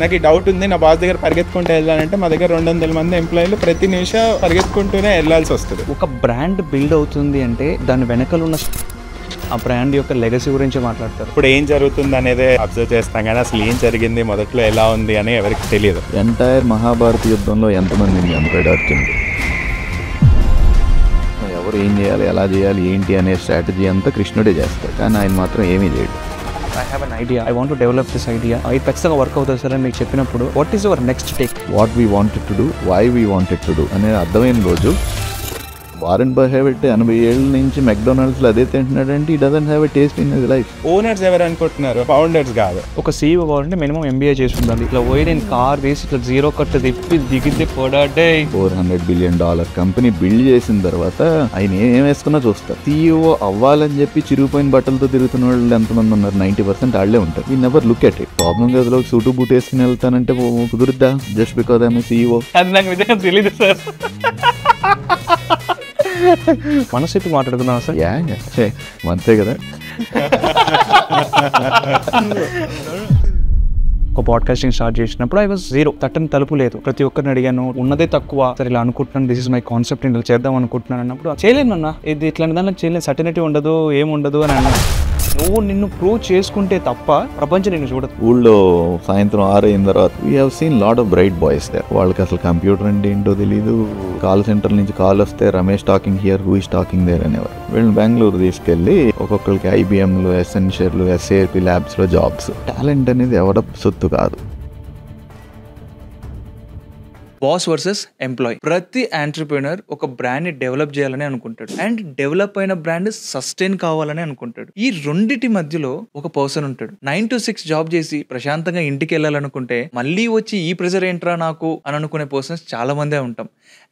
నాకు ఈ డౌట్ ఉంది, నా బాస్ దగ్గర పరిగెత్తుకుంటూ వెళ్ళాలంటే మా దగ్గర 200 మంది ఎంప్లాయీలు ప్రతి నిమిషం పరిగెత్తుకుంటూనే వెళ్ళాల్సి వస్తుంది. ఒక బ్రాండ్ బిల్డ్ అవుతుంది అంటే దాని వెనకాల ఉన్న ఆ బ్రాండ్ యొక్క లెగసీ గురించి మాట్లాడతారు. ఇప్పుడు ఏం జరుగుతుంది అనేది అబ్జర్వ్ చేస్తాం కానీ అసలు ఏం జరిగింది మొదట్లో ఎలా ఉంది అని ఎవరికి తెలియదు. ఎంటైర్ మహాభారత యుద్ధంలో ఎంతమంది చంపాడు అర్జున్? ఎవరు ఏం చేయాలి, ఎలా చేయాలి, ఏంటి అనే స్ట్రాటజీ అంతా కృష్ణుడే చేస్తాడు, కానీ ఆయన మాత్రం ఏమీ చేయడు. I have an idea, I want to develop this idea, ఇది ఖచ్చితంగా వర్క్ అవుతుంది సార్ అని మీకు చెప్పినప్పుడు what is your next take? What we wanted to do, why we wanted to do అనేది అర్థమైన రోజు వారెన్ బఫెట్ 80 ఏళ్ళ నుంచి మెక్డొనాల్డ్స్లో అదే తింటున్నాడంటే ఈ doesn't have a taste in his life. Owners ఎవరు అనుకుంటున్నారు? ఫౌండర్స్ కాదు. ఒక CEO కావాలంటే మినిమం MBA చేసి ఉండాలి. ఇట్లా పోయి నేను కార్ వేసి ఇట్లా జీరో కట్ తిప్పి దిగితే పోడాటే $400 బిలియన్ కంపెనీ బిల్డ్ చేసిన తర్వాత ఆయన ఏం వేసుకున్నా చూస్తారు. CEO అవ్వాలని చెప్పి చిరిగిపోయిన బట్టలతో తిరుగుతున్న వాళ్ళు ఎంతమంది ఉన్నారు? 90% వాళ్ళే ఉంటారు. ఈ never look at it. Problem గదిలో సూటు బూట్ వేసుకుని వెళ్తానంటే కుదురుద్దా? Just because I'm CEO. అది నాకు నిజంగా తెలియదు సార్. మనసేపు మాట్లాడుతున్నాను సార్. అంతే కదా. ఒక పాడ్కాస్టింగ్ స్టార్ట్ చేసినప్పుడు ఐ వాజ్ జీరో, తట్టని తలుపు లేదు. ప్రతి ఒక్కరిని అడిగాను, ఉన్నదే తక్కువ, సరే ఇలా అనుకుంటున్నాను, దిస్ ఇస్ మై కాన్సెప్ట్, ఇలా చేద్దాం అనుకుంటున్నాను అన్నప్పుడు చేయలేను అన్న, ఇది ఇట్లాంటి దాంట్లో చేయలేదు, సర్టనిటీ ఉండదు, ఏముండదు అని అన్నా. నువ్వు నిన్ను ప్రూవ్ చేసుకుంటే తప్ప ప్రపంచం నిన్ను చూడదు. ఊళ్ళో సాయంత్రం 6 అయిన తర్వాత we have seen lot of bright boys there. వాళ్ళకి అసలు కంప్యూటర్ అంటే ఏంటో తెలీదు. కాల్ సెంటర్ నుంచి కాల్ వస్తే Ramesh talking here, who is talking there అనేవారు. వీళ్ళని బెంగళూరు తీసుకెళ్లి ఒక్కొక్కరికి IBMలో, ఎసెన్షియర్లు, SAP ల్యాబ్స్లో జాబ్స్. టాలెంట్ అనేది ఎవడ సొత్తు కాదు. Boss versus employee. ప్రతి ఎంటర్‌ప్రెన్యూర్ ఒక బ్రాండ్ ని డెవలప్ చేయాలని అనుకుంటాడు, అండ్ డెవలప్ అయిన బ్రాండ్ సస్టైన్ కావాలని అనుకుంటాడు. ఈ రెండిటి మధ్యలో ఒక పర్సన్ ఉంటాడు. 9 to 6 జాబ్ చేసి ప్రశాంతంగా ఇంటికి వెళ్ళాలనుకుంటే మళ్ళీ వచ్చి ఈ ప్రెజర్ ఏంట్రా నాకు అని అనుకునే పర్సన్స్ చాలా మందే ఉంటాం.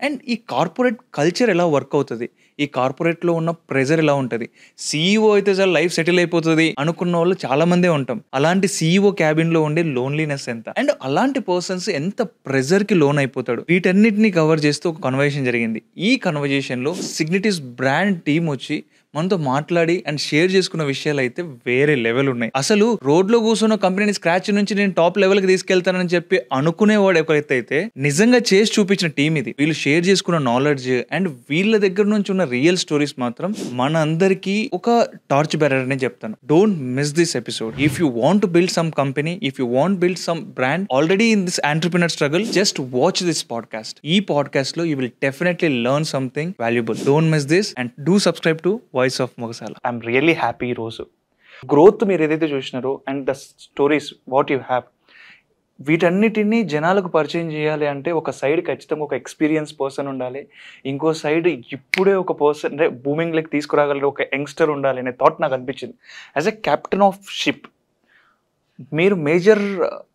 అండ్ ఈ కార్పొరేట్ కల్చర్ ఎలా వర్క్ అవుతుంది, ఈ కార్పొరేట్ లో ఉన్న ప్రెజర్ ఎలా ఉంటుంది, CEO అయితే చాలా లైఫ్ సెటిల్ అయిపోతుంది అనుకున్న వాళ్ళు చాలా మందే ఉంటాం. అలాంటి CEO క్యాబిన్ లో ఉండే లోన్లీనెస్ ఎంత, అండ్ అలాంటి పర్సన్స్ ఎంత ప్రెజర్ కి లోన్ అయిపోతాడు, వీటన్నిటిని కవర్ చేస్తూ ఒక కన్వర్జేషన్ జరిగింది. ఈ కన్వర్జేషన్ లో సిగ్నిటీస్ బ్రాండ్ టీమ్ వచ్చి మనతో మాట్లాడి అండ్ షేర్ చేసుకున్న విషయాలు అయితే వేరే లెవెల్ ఉన్నాయి. అసలు రోడ్ లో కూర్చున్న కంపెనీని స్క్రాచ్ నుంచి నేను టాప్ లెవెల్ కి తీసుకెళ్తానని చెప్పి అనుకునేవాడు ఎవరైతే అయితే నిజంగా చేసి చూపించిన టీం ఇది. వీళ్ళు షేర్ చేసుకున్న నాలెడ్జ్ అండ్ వీళ్ళ దగ్గర నుంచి ఉన్న రియల్ స్టోరీస్ మాత్రం మన అందరికీ ఒక టార్చ్ బెరర్ అని చెప్తాను. Don't miss this episode. If you want to build some company, if you want build some brand already in this entrepreneur struggle, just watch this podcast. ఈ పాడ్కాస్ట్ లో you will definitely learn something valuable. Don't miss this and do subscribe to voice of Mogasala. I'm really happy. ఈ రోజు growth మీరు ఏదైతే చూసినారో and the stories what you have, వీటన్నిటిని జనాలకు పరిచయం చేయాలి అంటే ఒక సైడ్ ఖచ్చితంగా ఒక ఎక్స్పీరియన్స్ పర్సన్ ఉండాలి, ఇంకో సైడ్ ఇప్పుడే ఒక పర్సన్ అంటే బూమింగ్ లెక్ తీసుకురాగలరు ఒక యంగ్స్టర్ ఉండాలి అనే థాట్ నాకు అనిపించింది. As a captain of ship మీరు మేజర్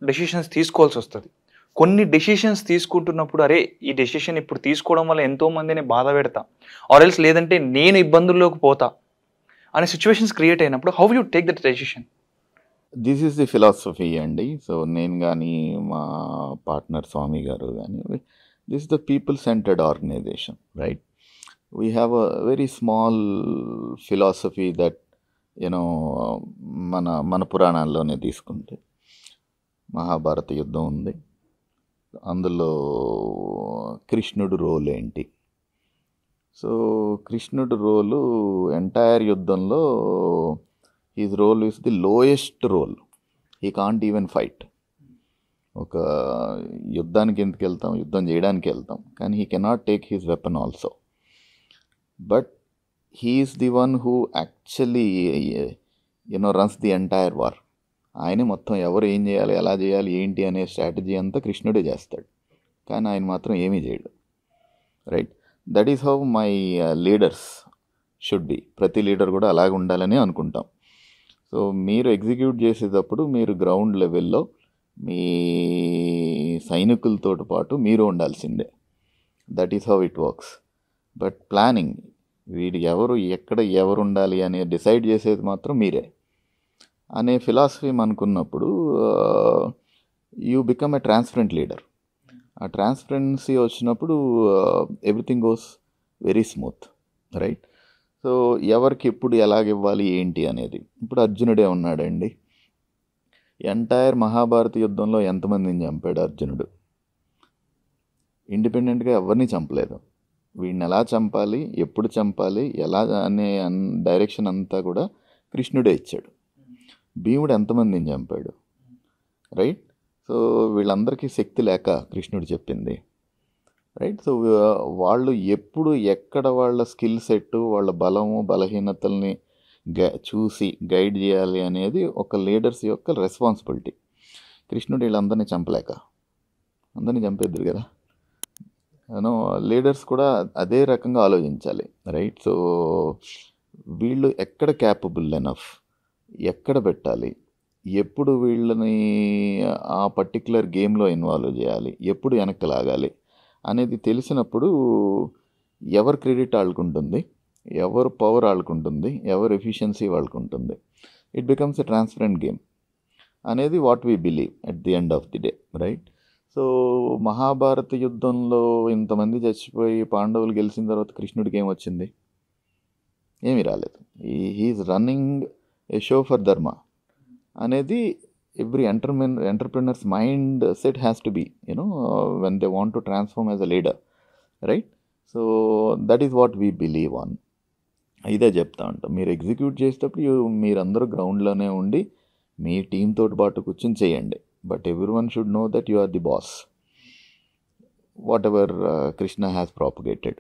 డెసిషన్స్ తీసుకోవాల్సి వస్తుంది. కొన్ని డెసిషన్స్ తీసుకుంటున్నప్పుడు అరే ఈ డెసిషన్ ఇప్పుడు తీసుకోవడం వల్ల ఎంతో మందిని బాధ పెడతా, ఆర్ ఎల్స్ లేదంటే నేను ఇబ్బందుల్లోకి పోతా అనే సిచ్యువేషన్స్ క్రియేట్ అయినప్పుడు how you take that decision? This is the philosophy అండి. సో నేను కానీ మా పార్ట్నర్ స్వామి గారు కానీ, this the people centred organisation, right? We have a very small philosophy that you know మన పురాణాల్లోనే తీసుకుంటే మహాభారత యుద్ధం ఉంది. అందులో కృష్ణుడు రోల్ ఏంటి? సో కృష్ణుడు రోలు ఎంటైర్ యుద్ధంలో his role is the lowest role. He can't even fight. ఒక యుద్ధానికి ఎందుకు వెళ్తాం? యుద్ధం చేయడానికి వెళ్తాం, కానీ he cannot take his weapon also. But he is the one who actually runs the entire war. ఆయనే మొత్తం ఎవరు ఏం చేయాలి, ఎలా చేయాలి, ఏంటి అనే స్ట్రాటజీ అంతా కృష్ణుడే చేస్తాడు, కానీ ఆయన మాత్రం ఏమీ చేయడు, right? That is how my leaders should be. ప్రతి లీడర్ కూడా అలాగే ఉండాలని అనుకుంటాం. సో మీరు ఎగ్జిక్యూట్ చేసేటప్పుడు మీరు గ్రౌండ్ లెవెల్లో మీ సైనికులతో పాటు మీరు ఉండాల్సిందే. That is how it works. But planning, వీడు ఎవరు ఎక్కడ ఎవరు ఉండాలి అనే డిసైడ్ చేసేది మాత్రం మీరే అనే ఫిలాసఫీ అనుకున్నప్పుడు you become a transparent leader. ఆ ట్రాన్స్పరెన్సీ వచ్చినప్పుడు everything goes very smooth, right? So ఎవరికి ఎప్పుడు ఎలాగివ్వాలి ఏంటి అనేది. ఇప్పుడు అర్జునుడే ఉన్నాడండి. ఎంటైర్ మహాభారత యుద్ధంలో ఎంతమందిని చంపాడు అర్జునుడు? ఇండిపెండెంట్గా ఎవరిని చంపలేదు. వీడిని ఎలా చంపాలి, ఎప్పుడు చంపాలి, ఎలా అనే డైరెక్షన్ అంతా కూడా కృష్ణుడే ఇచ్చాడు. భీముడు ఎంతమందిని చంపాడు? రైట్. సో వీళ్ళందరికీ శక్తి లేక కృష్ణుడు చెప్పింది. రైట్. సో వాళ్ళు ఎప్పుడు ఎక్కడ వాళ్ళ స్కిల్ సెట్, వాళ్ళ బలము బలహీనతల్ని చూసి గైడ్ చేయాలి అనేది ఒక లీడర్స్ యొక్క రెస్పాన్సిబిలిటీ. కృష్ణుడు వీళ్ళందరినీ చంపలేక అందరినీ చంపేద్దరు కదా. లీడర్స్ కూడా అదే రకంగా ఆలోచించాలి. రైట్. సో వీళ్ళు ఎక్కడ క్యాపబుల్ ఎనఫ్, ఎక్కడ పెట్టాలి, ఎప్పుడు వీళ్ళని ఆ పర్టిక్యులర్ గేమ్లో ఇన్వాల్వ్ చేయాలి, ఎప్పుడు వెనక్కి లాగాలి అనేది తెలిసినప్పుడు ఎవరు క్రెడిట్ ఆడుకుంటుంది, ఎవరు పవర్ ఆడుకుంటుంది, ఎవరు ఎఫిషియన్సీ వాళ్ళకుంటుంది. It becomes a transparent game అనేది what we believe at the end of the day. Right. So Mahabharata యుద్ధంలో ఇంతమంది చచ్చిపోయి పాండవులు గెలిచిన తర్వాత కృష్ణుడికి ఏమొచ్చింది? ఏమీ రాలేదు. He is running a show for dharma అనేది every entrepreneur's mind set has to be, when they want to transform as a leader. Right. So that is what we believe on. ఇదే చెప్తా ఉంటాం. మీరు ఎగ్జిక్యూట్ చేసేటప్పుడు మీరందరూ గ్రౌండ్లోనే ఉండి మీ టీంతో పాటు కూర్చొని చేయండి. But every one should know that you are the boss, whatever Krishna has propagated.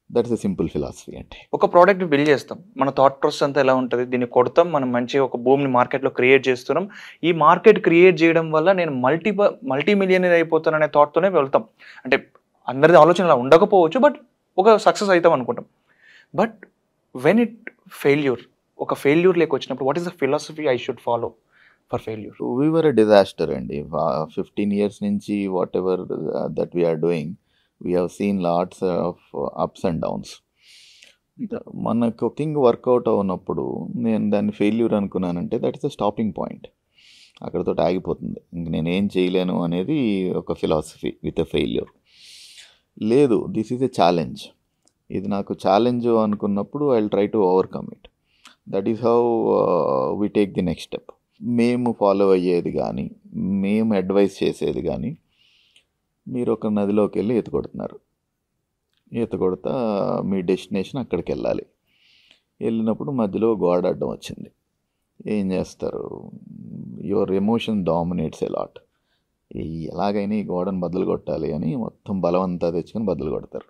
That's a simple philosophy. అంటే ఒక ప్రోడక్ట్ బిల్డ్ చేస్తాం, మన థాట్ ప్రాసెస్ అంతా ఎలా ఉంటుంది, దీన్ని కొడతాం, మనం మంచిగా ఒక భూమిని మార్కెట్లో క్రియేట్ చేస్తున్నాం. ఈ మార్కెట్ క్రియేట్ చేయడం వల్ల నేను మల్టీ మిలియనర్ అయిపోతాననే థాట్తోనే వెళ్తాం. అంటే అందరిది ఆలోచన అలా ఉండకపోవచ్చు, బట్ ఒక సక్సెస్ అవుతాం అనుకుంటాం. బట్ వెన్ ఇట్ ఫెయిల్యూర్, ఒక ఫెయిల్యూర్ లేక వచ్చినప్పుడు what is the philosophy I should follow for failure? We were a disaster అండి. 15 years నుంచి whatever that we are doing, we have seen lots of ups and downs. మనకు thing work out అవునప్పుడు నేను దాన్ని failure అనుకున్నానంటే that is the stopping point. అక్కడతో ఆగిపోతుంది. ఇంక నేనేం చేయలేను అనేది ఒక ఫిలాసఫీ విత్ ఎ ఫెయిల్యూర్. లేదు, దిస్ ఈజ్ ఎ ఛాలెంజ్, ఇది నాకు ఛాలెంజ్ అనుకున్నప్పుడు I will try to overcome it. That is how we take the next step. మేము ఫాలో అయ్యేది కానీ, మేము అడ్వైస్ చేసేది కానీ, మీరు ఒక నదిలోకి వెళ్ళి ఈత కొడుతున్నారు. ఈత కొడతా మీ డెస్టినేషన్ అక్కడికి వెళ్ళాలి. వెళ్ళినప్పుడు మధ్యలో గోడ అడ్డం వచ్చింది. ఏం చేస్తారు? Your emotion dominates a lot. ఎలాగైనా ఈ గోడను బద్దలు కొట్టాలి అని మొత్తం బలం అంతా తెచ్చుకొని బద్దలు కొడతారు.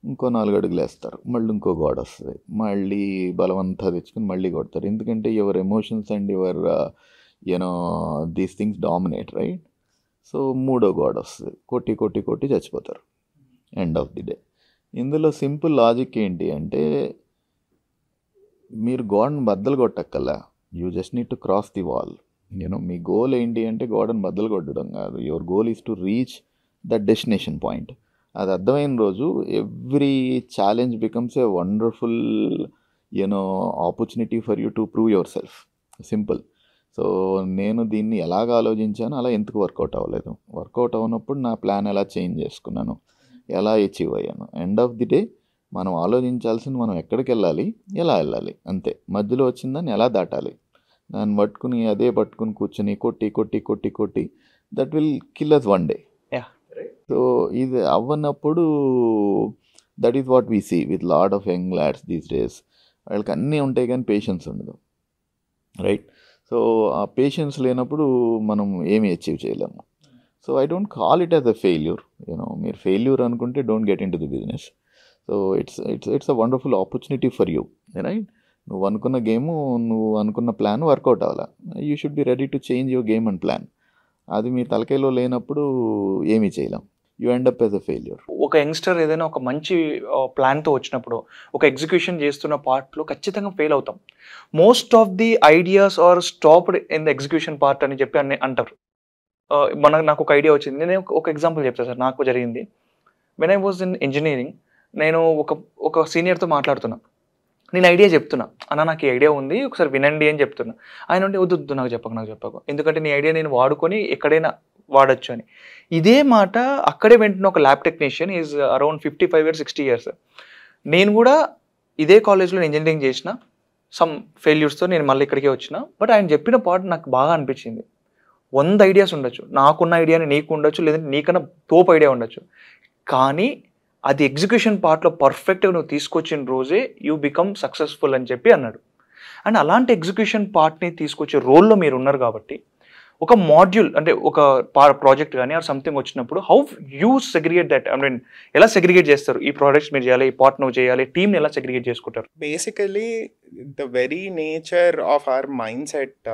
ఇంకో 4 అడుగులు వేస్తారు, మళ్ళీ ఇంకో గోడ వస్తుంది, మళ్ళీ బలం అంతా తెచ్చుకొని మళ్ళీ కొడతారు. ఎందుకంటే your emotions and your these things dominate. Right. So 3వ గోడ వస్తుంది, కొట్టి కొట్టి కొట్టి చచ్చిపోతారు ఎండ్ ఆఫ్ ది డే. ఇందులో సింపుల్ లాజిక్ ఏంటి అంటే, మీరు గోడను బద్దలు కొట్టక్కల్లా, you just need to cross the wall. మీ గోల్ ఏంటి అంటే గోడను బద్దలు కొట్టడం కాదు. Your goal is to reach that destination point. అది అర్థమైన రోజు every challenge becomes a wonderful opportunity for you to prove your self. Simple. So నేను దీన్ని ఎలాగ ఆలోచించాను, అలా ఎందుకు వర్కౌట్ అవ్వలేదు, వర్కౌట్ అవునప్పుడు నా ప్లాన్ ఎలా చేంజ్ చేసుకున్నాను, ఎలా అచీవ్ అయ్యాను. ఎండ్ ఆఫ్ ది డే మనం ఆలోచించాల్సింది మనం ఎక్కడికి వెళ్ళాలి, ఎలా వెళ్ళాలి, అంతే. మధ్యలో వచ్చిందని ఎలా దాటాలి, దాన్ని పట్టుకుని కూర్చొని కొట్టి కొట్టి కొట్టి కొట్టి that will kill us one day. So ఇది అవ్వనప్పుడు that is what we see with lot of young lads these days. వాళ్ళకి అన్నీ ఉంటాయి కానీ పేషెన్స్ ఉండదు. రైట్. సో ఆ పేషెన్స్ లేనప్పుడు మనం ఏమి అచీవ్ చేయలేము. So I don't call it as a failure. మీరు ఫెయిల్యూర్ అనుకుంటే don't get into the business. So it's a wonderful opportunity for you. Right. నువ్వు అనుకున్న గేము, నువ్వు అనుకున్న ప్లాన్ వర్కౌట్ అవ్వాలా, you should be ready to change your game and plan. అది మీ తలకాయలో లేనప్పుడు ఏమీ చేయలేం. You end up as a failure. ఒక యంగ్స్టర్ ఏదైనా ఒక మంచి ప్లాన్తో వచ్చినప్పుడు ఒక ఎగ్జిక్యూషన్ చేస్తున్న పార్ట్లో ఖచ్చితంగా ఫెయిల్ అవుతాం. Most of the ideas are stopped in the execution part అని చెప్పి అంటారు. నాకు ఒక ఐడియా వచ్చింది. నేను ఒక ఎగ్జాంపుల్ చెప్తాను సార్. నాకు జరిగింది. When I was in engineering, నేను ఒక సీనియర్తో మాట్లాడుతున్నా. నేను ఐడియా చెప్తున్నా, అన్న నాకు ఈ ఐడియా ఉంది, ఒకసారి వినండి అని చెప్తున్నా. ఆయన ఉంటే వద్దు నాకు చెప్పకు, ఎందుకంటే నీ ఐడియా నేను వాడుకొని ఎక్కడైనా వాడచ్చు అని. ఇదే మాట అక్కడే వెంటనే ఒక lab technician is around 55 years 60 years. నేను కూడా ఇదే కాలేజ్లో ఇంజనీరింగ్ చేసిన, సమ్ ఫెయిల్యూర్స్తో నేను మళ్ళీ ఇక్కడికే వచ్చిన. బట్ ఆయన చెప్పిన పాయింట్ నాకు బాగా అనిపించింది. 100 ఐడియాస్ ఉండొచ్చు, నాకున్న ఐడియాని నీకు ఉండొచ్చు, లేదంటే నీకన్నా తోపు ఐడియా ఉండొచ్చు, కానీ అది ఎగ్జిక్యూషన్ పార్ట్లో పర్ఫెక్ట్గా నువ్వు తీసుకొచ్చిన రోజే యూ బికమ్ సక్సెస్ఫుల్ అని చెప్పి అన్నాడు. అండ్ అలాంటి ఎగ్జిక్యూషన్ పార్ట్ని తీసుకొచ్చే రోల్లో మీరు ఉన్నారు కాబట్టి ఒక మాడ్యూల్ అంటే ఒక ప్రాజెక్ట్ కానీ ఆర్ సంథింగ్ వచ్చినప్పుడు how you segregate that, I mean ఎలా సెగ్రిగేట్ చేస్తారు? ఈ ప్రాజెక్ట్స్ మీరు చేయాలి, ఈ పార్ట్ నువ్వు చేయాలి, టీమ్ని ఎలా సెగ్రిగేట్ చేసుకుంటారు? Basically the very nature of our mind set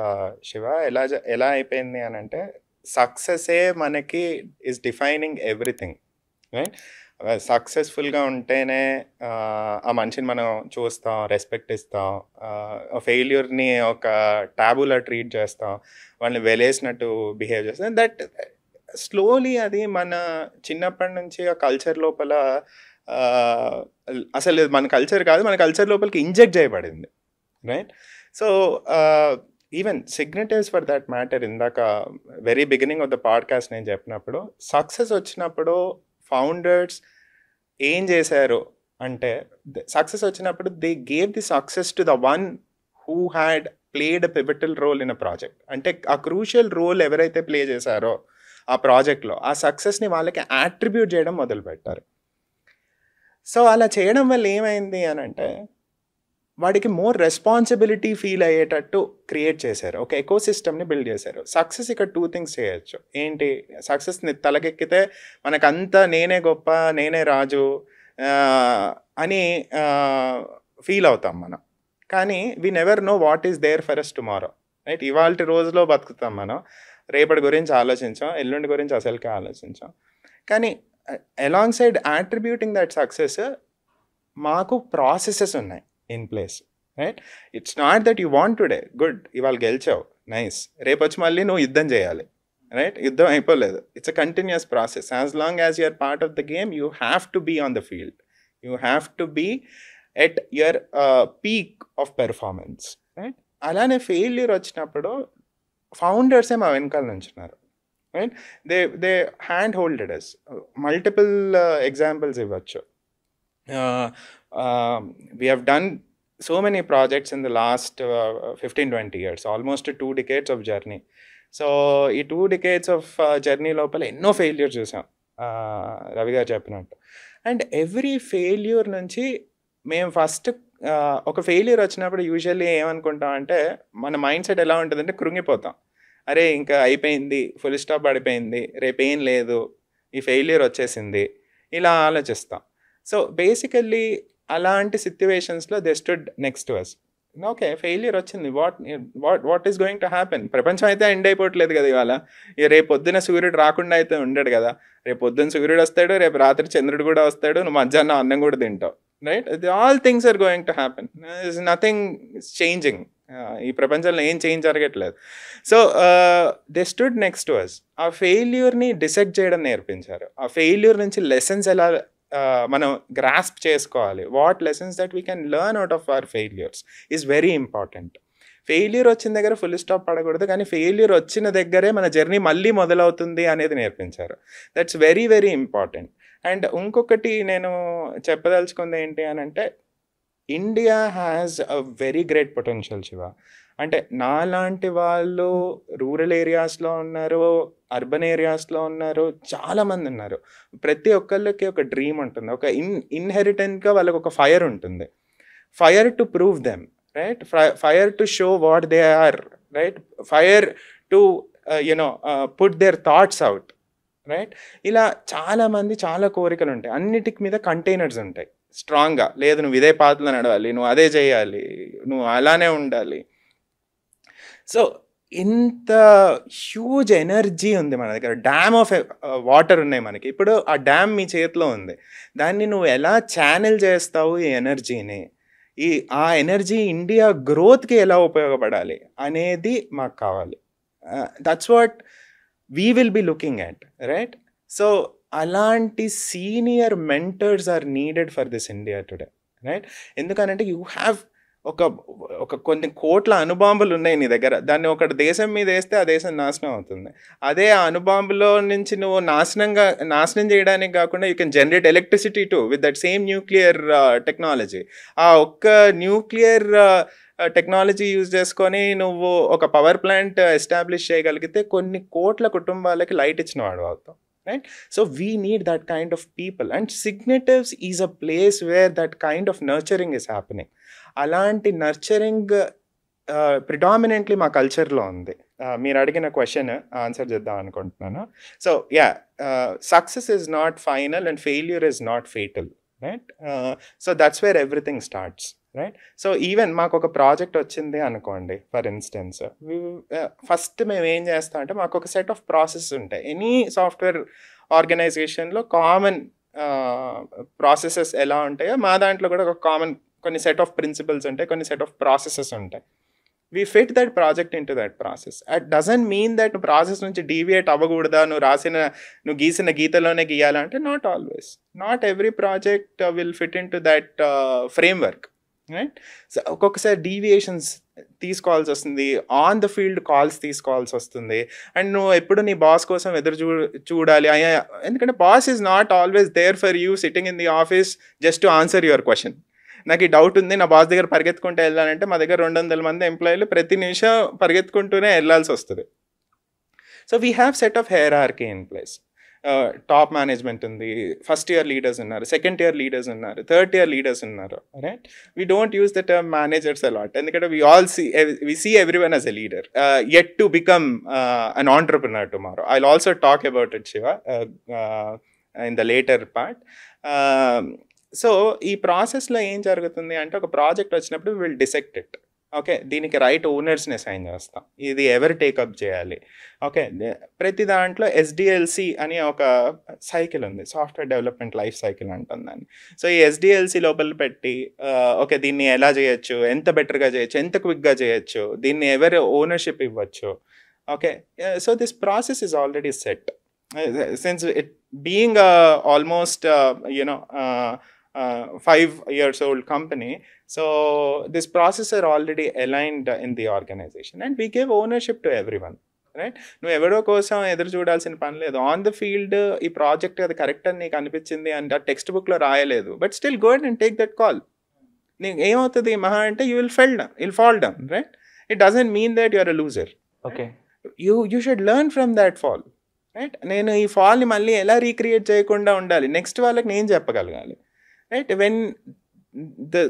Shiva ఎలా అయిపోయింది అని అంటే, సక్సెసే మనకి ఈజ్ డిఫైనింగ్ ఎవ్రీథింగ్, రైట్? సక్సెస్ఫుల్గా ఉంటేనే ఆ మనిషిని మనం చూస్తాం, రెస్పెక్ట్ ఇస్తాం, ఫెయిల్యూర్ని ఒక టాబులా ట్రీట్ చేస్తాం, వాళ్ళని వెలేసినట్టు బిహేవ్ చేస్తాం. దట్ స్లోలీ అది మన చిన్నప్పటి నుంచి ఆ కల్చర్ లోపల అసలు మన కల్చర్ కాదు, మన కల్చర్ లోపలికి ఇంజెక్ట్ చేయబడింది, right? So even signatures for that matter, ఇందాక very beginning of the podcast నేను చెప్పినప్పుడు, సక్సెస్ వచ్చినప్పుడు ఫౌండర్స్ ఏం చేశారు అంటే, సక్సెస్ వచ్చినప్పుడు they gave the success to the one who had played a pivotal role in a project. అంటే ఆ క్రూషియల్ రోల్ ఎవరైతే ప్లే చేశారో ఆ ప్రాజెక్ట్లో, ఆ సక్సెస్ని వాళ్ళకి అట్రిబ్యూట్ చేయడం మొదలుపెట్టారు. సో అలా చేయడం వల్ల ఏమైంది అని అంటే, వాడికి మోర్ రెస్పాన్సిబిలిటీ ఫీల్ అయ్యేటట్టు క్రియేట్ చేశారు, ఒక ఎకో సిస్టమ్ని బిల్డ్ చేశారు. సక్సెస్ ఇక్కడ 2 థింగ్స్ చేయొచ్చు. ఏంటి? సక్సెస్ని తలకెక్కితే మనకంతా నేనే గొప్ప, నేనే రాజు అని ఫీల్ అవుతాం మనం. కానీ we never know what is there for us tomorrow, right? ఇవాళ రోజులో బతుకుతాం మనం, రేపటి గురించి ఆలోచించాం, ఎల్లుండి గురించి అసలుకే ఆలోచించాం. కానీ along side attributing that success మాకు ప్రాసెసెస్ ఉన్నాయి in place, right? It's not that you want today, good, ఇవాళ గెలిచావు, నైస్, రేపు వచ్చి మళ్ళీ నువ్వు యుద్ధం చేయాలి, రైట్? యుద్ధం అయిపోలేదు. It's a continuous process. As long as you're part of the game, you have to be on the field, you have to be at your peak of performance, right? అలానే failure వచ్చినప్పుడు ఫౌండర్సే మా వెనకాల నుంచున్నారు, right? They hand holded us. Multiple examples ఇవ్వచ్చు. We have done so many projects in the last 15-20 years, almost 2 decades of journey. So ఈ 2 decades of journey లోపల ఎన్నో ఫెయిల్యూర్ చూసాం, రవి గారు చెప్పినట్టు. అండ్ ఎవ్రీ ఫెయిల్యూర్ నుంచి మేము ఫస్ట్ ఒక ఫెయిల్యూర్ వచ్చినప్పుడు యూజువల్లీ ఏమనుకుంటాం అంటే, మన మైండ్ సెట్ ఎలా ఉంటుందంటే కృంగిపోతాం. అరే ఇంకా అయిపోయింది, ఫుల్ స్టాప్ పడిపోయింది, రేపేం లేదు, ఈ ఫెయిల్యూర్ వచ్చేసింది, ఇలా ఆలోచిస్తాం. సో బేసికల్లీ అలాంటి సిచ్యువేషన్స్లో they stood next to us. Okay, failure వచ్చింది, what is going to happen? ప్రపంచం అయితే ఎండ్ అయిపోవట్లేదు కదా ఇవాళ, రేపు పొద్దున సూర్యుడు రాకుండా అయితే ఉండడు కదా, రేపు పొద్దున్న సూర్యుడు వస్తాడు, రేపు రాత్రి చంద్రుడు కూడా వస్తాడు, నువ్వు మధ్యాహ్నం అన్నం కూడా తింటావు, right? All things are going to happen, is nothing changing. ఈ ప్రపంచంలో ఏం చేంజ్ జరగట్లేదు. So they stood next to us. ఆ ఫెయిల్యూర్ని డిసెక్ట్ చేయడం నేర్పించారు. ఆ ఫెయిల్యూర్ నుంచి లెసన్స్ ఎలా మనం గ్రాస్ప్ చేసుకోవాలి, what lessons that we can learn out of our failures is very important. Failure వచ్చిన దగ్గర ఫుల్ స్టాప్ పడకూడదు, కానీ ఫెయిల్యూర్ వచ్చిన దగ్గరే మన జర్నీ మళ్ళీ మొదలవుతుంది అనేది నేర్పించారు. That's very very important. And ఇంకొకటి నేను చెప్పదలుచుకుంది ఏంటి అని అంటే, India has a very great potential Shiva. అంటే నాలాంటి వాళ్ళు రూరల్ ఏరియాస్లో ఉన్నారు, అర్బన్ ఏరియాస్లో ఉన్నారు, చాలామంది ఉన్నారు. ప్రతి ఒక్కళ్ళకి ఒక డ్రీమ్ ఉంటుంది, ఒక ఇన్హెరిటెంట్గా వాళ్ళకి ఒక ఫైర్ ఉంటుంది. Fire to prove them, right? Fire to show what they are, right? Fire to put their thoughts out, right? ఇలా చాలామంది చాలా కోరికలు ఉంటాయి, అన్నిటికి మీద కంటైనర్స్ ఉంటాయి స్ట్రాంగ్గా. లేదు, నువ్వు ఇదే పాత్రలో నడవాలి, నువ్వు అదే చేయాలి, నువ్వు అలానే ఉండాలి. సో ఇంత హ్యూజ్ ఎనర్జీ ఉంది మన దగ్గర, డ్యామ్ ఆఫ్ వాటర్ ఉన్నాయి మనకి. ఇప్పుడు ఆ డ్యామ్ మీ చేతిలో ఉంది, దాన్ని నువ్వు ఎలా ఛానల్ చేస్తావు ఈ ఎనర్జీని, ఆ ఎనర్జీ ఇండియా గ్రోత్కి ఎలా ఉపయోగపడాలి అనేది మాకు కావాలి. That's what we will be looking at, right? So అలాంటి senior mentors are needed for this India today, right? ఎందుకనంటే యూ హ్యావ్ ఒక కొన్ని కోట్ల అణుబాంబులు ఉన్నాయి నీ దగ్గర, దాన్ని ఒక దేశం మీద వేస్తే ఆ దేశం నాశనం అవుతుంది. అదే ఆ అణుబాంబులో నుంచి నువ్వు నాశనం చేయడానికి కాకుండా you can generate electricity to with that same nuclear technology. ఆ ఒక్క న్యూక్లియర్ టెక్నాలజీ యూజ్ చేసుకొని నువ్వు ఒక పవర్ ప్లాంట్ ఎస్టాబ్లిష్ చేయగలిగితే కొన్ని కోట్ల కుటుంబాలకి లైట్ ఇచ్చిన వాడు అవుతావు, right? So we need that kind of people, and Signatives is a place where that kind of nurturing is happening. అలాంటి నర్చరింగ్ ప్రిడామినెంట్లీ మా కల్చర్లో ఉంది. మీరు అడిగిన క్వశ్చన్ ఆన్సర్ చేద్దాం అనుకుంటున్నాను. So success is not final and failure is not fatal, right? So that's where everything starts, right? So even మాకు ఒక ప్రాజెక్ట్ వచ్చింది అనుకోండి, ఫర్ ఇన్స్టెన్స్, ఫస్ట్ మేము ఏం చేస్తాం అంటే మాకు ఒక సెట్ ఆఫ్ ప్రాసెస్ ఉంటాయి. ఎనీ సాఫ్ట్వేర్ ఆర్గనైజేషన్లో కామన్ ప్రాసెసెస్ ఎలా ఉంటాయో మా దాంట్లో కూడా ఒక కామన్ కొన్ని సెట్ ఆఫ్ ప్రిన్సిపల్స్ ఉంటాయి, కొన్ని సెట్ ఆఫ్ ప్రాసెసెస్ ఉంటాయి. We fit that project into that process. It doesn't mean that నువ్వు ప్రాసెస్ నుంచి డీవియేట్ అవ్వకూడదా, నువ్వు గీసిన గీతలోనే గీయాలంటే not always. Not every project will fit in to that framework, right? So ఒక్కొక్కసారి డీవియేషన్స్ తీసుకోవాల్సి వస్తుంది, ఆన్ ద ఫీల్డ్ కాల్స్ తీసుకోవాల్సి వస్తుంది, అండ్ నువ్వు ఎప్పుడు నీ బాస్ కోసం ఎదురు చూడాలి. ఎందుకంటే boss is not always there for you sitting in the office just to answer your question. నాకు ఈ డౌట్ ఉంది, నా బాస్ దగ్గర పరిగెత్తుకుంటూ వెళ్ళాలంటే మా దగ్గర 200 మంది ఎంప్లాయీలు ప్రతి నిమిషం పరిగెత్తుకుంటూనే వెళ్ళాల్సి వస్తుంది. So we have set of hierarchy in place. Top management ఉంది, ఫస్ట్ ఇయర్ లీడర్స్ ఉన్నారు, సెకండ్ ఇయర్ లీడర్స్ ఉన్నారు, థర్డ్ ఇయర్ లీడర్స్ ఉన్నారు, right? We don't use the term managers a lot, ఎందుకంటే we see everyone as a leader, yet to become an entrepreneur tomorrow. I'll also talk about it, Shiva, in the later part. So ఈ ప్రాసెస్లో ఏం జరుగుతుంది అంటే ఒక project వచ్చినప్పుడు will dissect it. Okay, దీనికి right ఓనర్స్ని assign చేస్తాం, ఇది ఎవరు టేకప్ చేయాలి. ఓకే, ప్రతి దాంట్లో SDLC అని ఒక సైకిల్ ఉంది, సాఫ్ట్వేర్ డెవలప్మెంట్ లైఫ్ సైకిల్ అంటుంది దాన్ని. సో ఈ SDLC లోపల పెట్టి ఓకే దీన్ని ఎలా చేయొచ్చు, ఎంత బెటర్గా చేయొచ్చు, ఎంత క్విక్గా చేయొచ్చు, దీన్ని ఎవరు ఓనర్షిప్ ఇవ్వచ్చు. Okay, so this process is already set. Since it being almost 5 years old company, so this process are already aligned in the organization, and we give ownership to everyone, right? నువ్వు ఎవరో కోసం ఎదురు చూడాల్సిన పని లేదు. On the field ఈ project అది correct అని నీకు అనిపించింది అంటే ఆ టెక్స్ట్ బుక్లో రాయలేదు, but still go and take that call. నీకు ఏమవుతుంది మహా అంటే you will fall down, right? It doesn't mean that you are a loser. Okay, you should learn from that fall, right? నేను ఈ ఫాల్ని మళ్ళీ ఎలా రీక్రియేట్ చేయకుండా ఉండాలి, నెక్స్ట్ వాళ్ళకి నేను చెప్పగలగాలి, right? When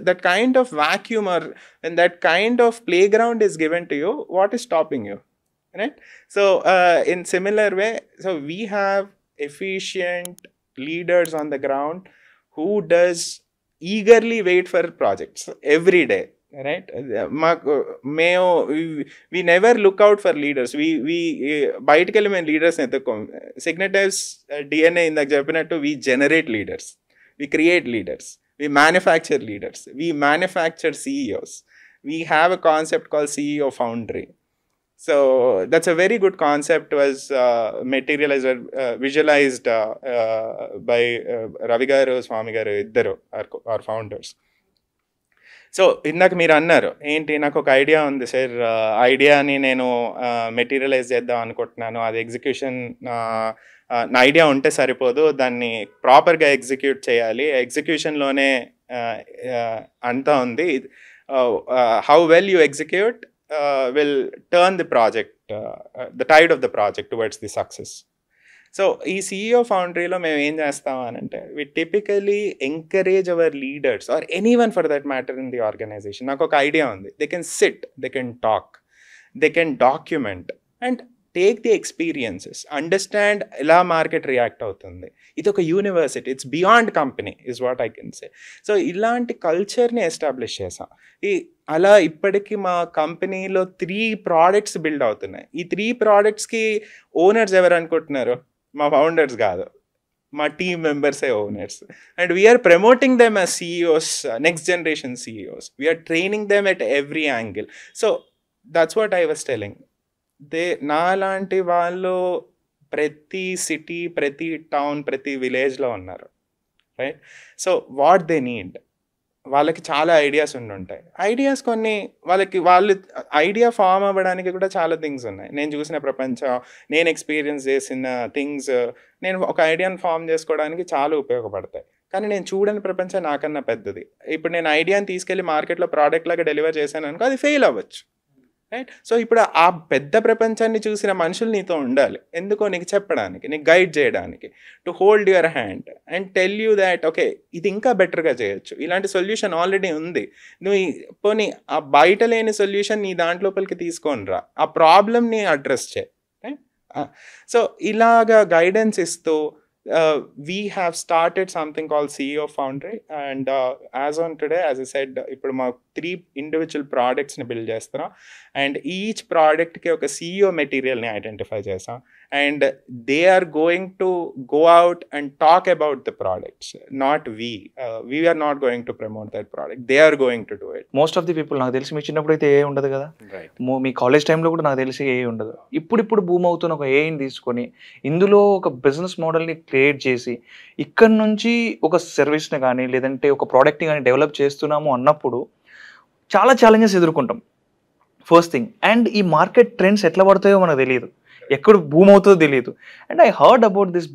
that kind of vacuum or when that kind of playground is given to you, what is stopping you, right? So in similar way, so we have efficient leaders on the ground who does eagerly wait for projects every day, right? We never look out for leaders. We బయటికి వెళ్ళి మేము లీడర్స్ని ఎత్తుకోం. సిగ్నేటివ్స్ DNA ఇందాక చెప్పినట్టు we generate leaders. We create leaders, we manufacture leaders, we manufacture CEOs. We have a concept called CEO Foundry. So that's a very good concept, was materialized or visualized by Ravi garu, Swami garu, iddaru our founders. So ఇందాక మీరు అన్నారు ఏంటి, నాకు ఒక idea ఉంది sir, ఐడియాని నేను materialise చేద్దాం అనుకుంటున్నాను, అది ఎగ్జిక్యూషన్ నా ఐడియా ఉంటే సరిపోదు, దాన్ని ప్రాపర్గా ఎగ్జిక్యూట్ చేయాలి, ఎగ్జిక్యూషన్లోనే అంతా ఉంది. How well you execute will turn the project, the tide of the project towards the success. So ఈ CEO ఫౌండరీలో మేము ఏం చేస్తాం అని అంటే we typically encourage our leaders or any one for that matter in the organization. నాకు ఒక idea ఉంది, they can sit, they can talk, they can document and take the experiences, understand ఎలా మార్కెట్ రియాక్ట్ అవుతుంది. ఇది ఒక university, it's beyond company is what I can say. So ఇలాంటి కల్చర్ని establish చేసాం. అలా ఇప్పటికీ మా కంపెనీలో 3 products బిల్డ్ అవుతున్నాయి. ఈ 3 productsకి ఓనర్స్ ఎవరు అనుకుంటున్నారు? మా ఫౌండర్స్ కాదు, మా టీమ్ మెంబర్సే owners. And we're promoting them as CEOs, next generation CEOs. We're training them at every angle. So that's what I was telling. నాలాంటి వాళ్ళు ప్రతి సిటీ, ప్రతి టౌన్, ప్రతి విలేజ్లో ఉన్నారు, right? So what they need, వాళ్ళకి చాలా ఐడియాస్ ఉండుంటాయి. ఐడియాస్ కొన్ని వాళ్ళు ఐడియా ఫామ్ అవ్వడానికి కూడా చాలా థింగ్స్ ఉన్నాయి. నేను చూసిన ప్రపంచం, నేను ఎక్స్పీరియన్స్ చేసిన థింగ్స్, నేను ఒక ఐడియాని ఫామ్ చేసుకోవడానికి చాలా ఉపయోగపడతాయి. కానీ నేను చూడని ప్రపంచం నాకన్నా పెద్దది. ఇప్పుడు నేను ఐడియాని తీసుకెళ్ళి మార్కెట్లో ప్రోడక్ట్ లాగా డెలివర్ చేశాను అనుకో, అది ఫెయిల్ అవ్వచ్చు, రైట్? సో ఇప్పుడు ఆ పెద్ద ప్రపంచాన్ని చూసిన మనుషులు నీతో ఉండాలి. ఎందుకో నీకు చెప్పడానికి, నీకు గైడ్ చేయడానికి, to hold your hand and tell you that okay ఇది ఇంకా బెటర్గా చేయొచ్చు, ఇలాంటి సొల్యూషన్ ఆల్రెడీ ఉంది, నువ్వు పోనీ ఆ బయట లేని సొల్యూషన్ నీ దాంట్లోపలికి తీసుకొని రా, ఆ ప్రాబ్లమ్ని అడ్రస్ చేయి, రైట్? సో ఇలాగా గైడెన్స్ ఇస్తూ we have started something called CEO Foundry, and as on today, as I said, ఇప్పుడు మా 3 individual productsని బిల్డ్ చేస్తున్నాం, అండ్ ఈచ్ ప్రోడక్ట్కి ఒక CEO మెటీరియల్ని ఐడెంటిఫై చేసాం, and they are going to go out and talk about the products, not we are not going to promote that product, they are going to do it. Most of the people, నాకు తెలిసి మీ చిన్నప్పుడు అయితే ఏ ఉండదు కదా, Right. మీ college టైంలో కూడా నాకు తెలిసి ఏ ఉండదు. ఇప్పుడు బూమ్ అవుతున్న ఒక ఏఐని తీసుకొని ఇందులో ఒక బిజినెస్ మోడల్ని క్రియేట్ చేసి ఇక్కడ నుంచి ఒక సర్వీస్ని కానీ లేదంటే ఒక ప్రోడక్ట్ని కానీ డెవలప్ చేస్తున్నాము అన్నప్పుడు చాలా ఛాలెంజెస్ ఎదుర్కొంటాం, ఫస్ట్ థింగ్. అండ్ ఈ మార్కెట్ ట్రెండ్స్ ఎట్లా పడతాయో మనకు తెలియదు, ఎక్కడ బూమ్ అవుతుందో తెలియదు. And I heard about this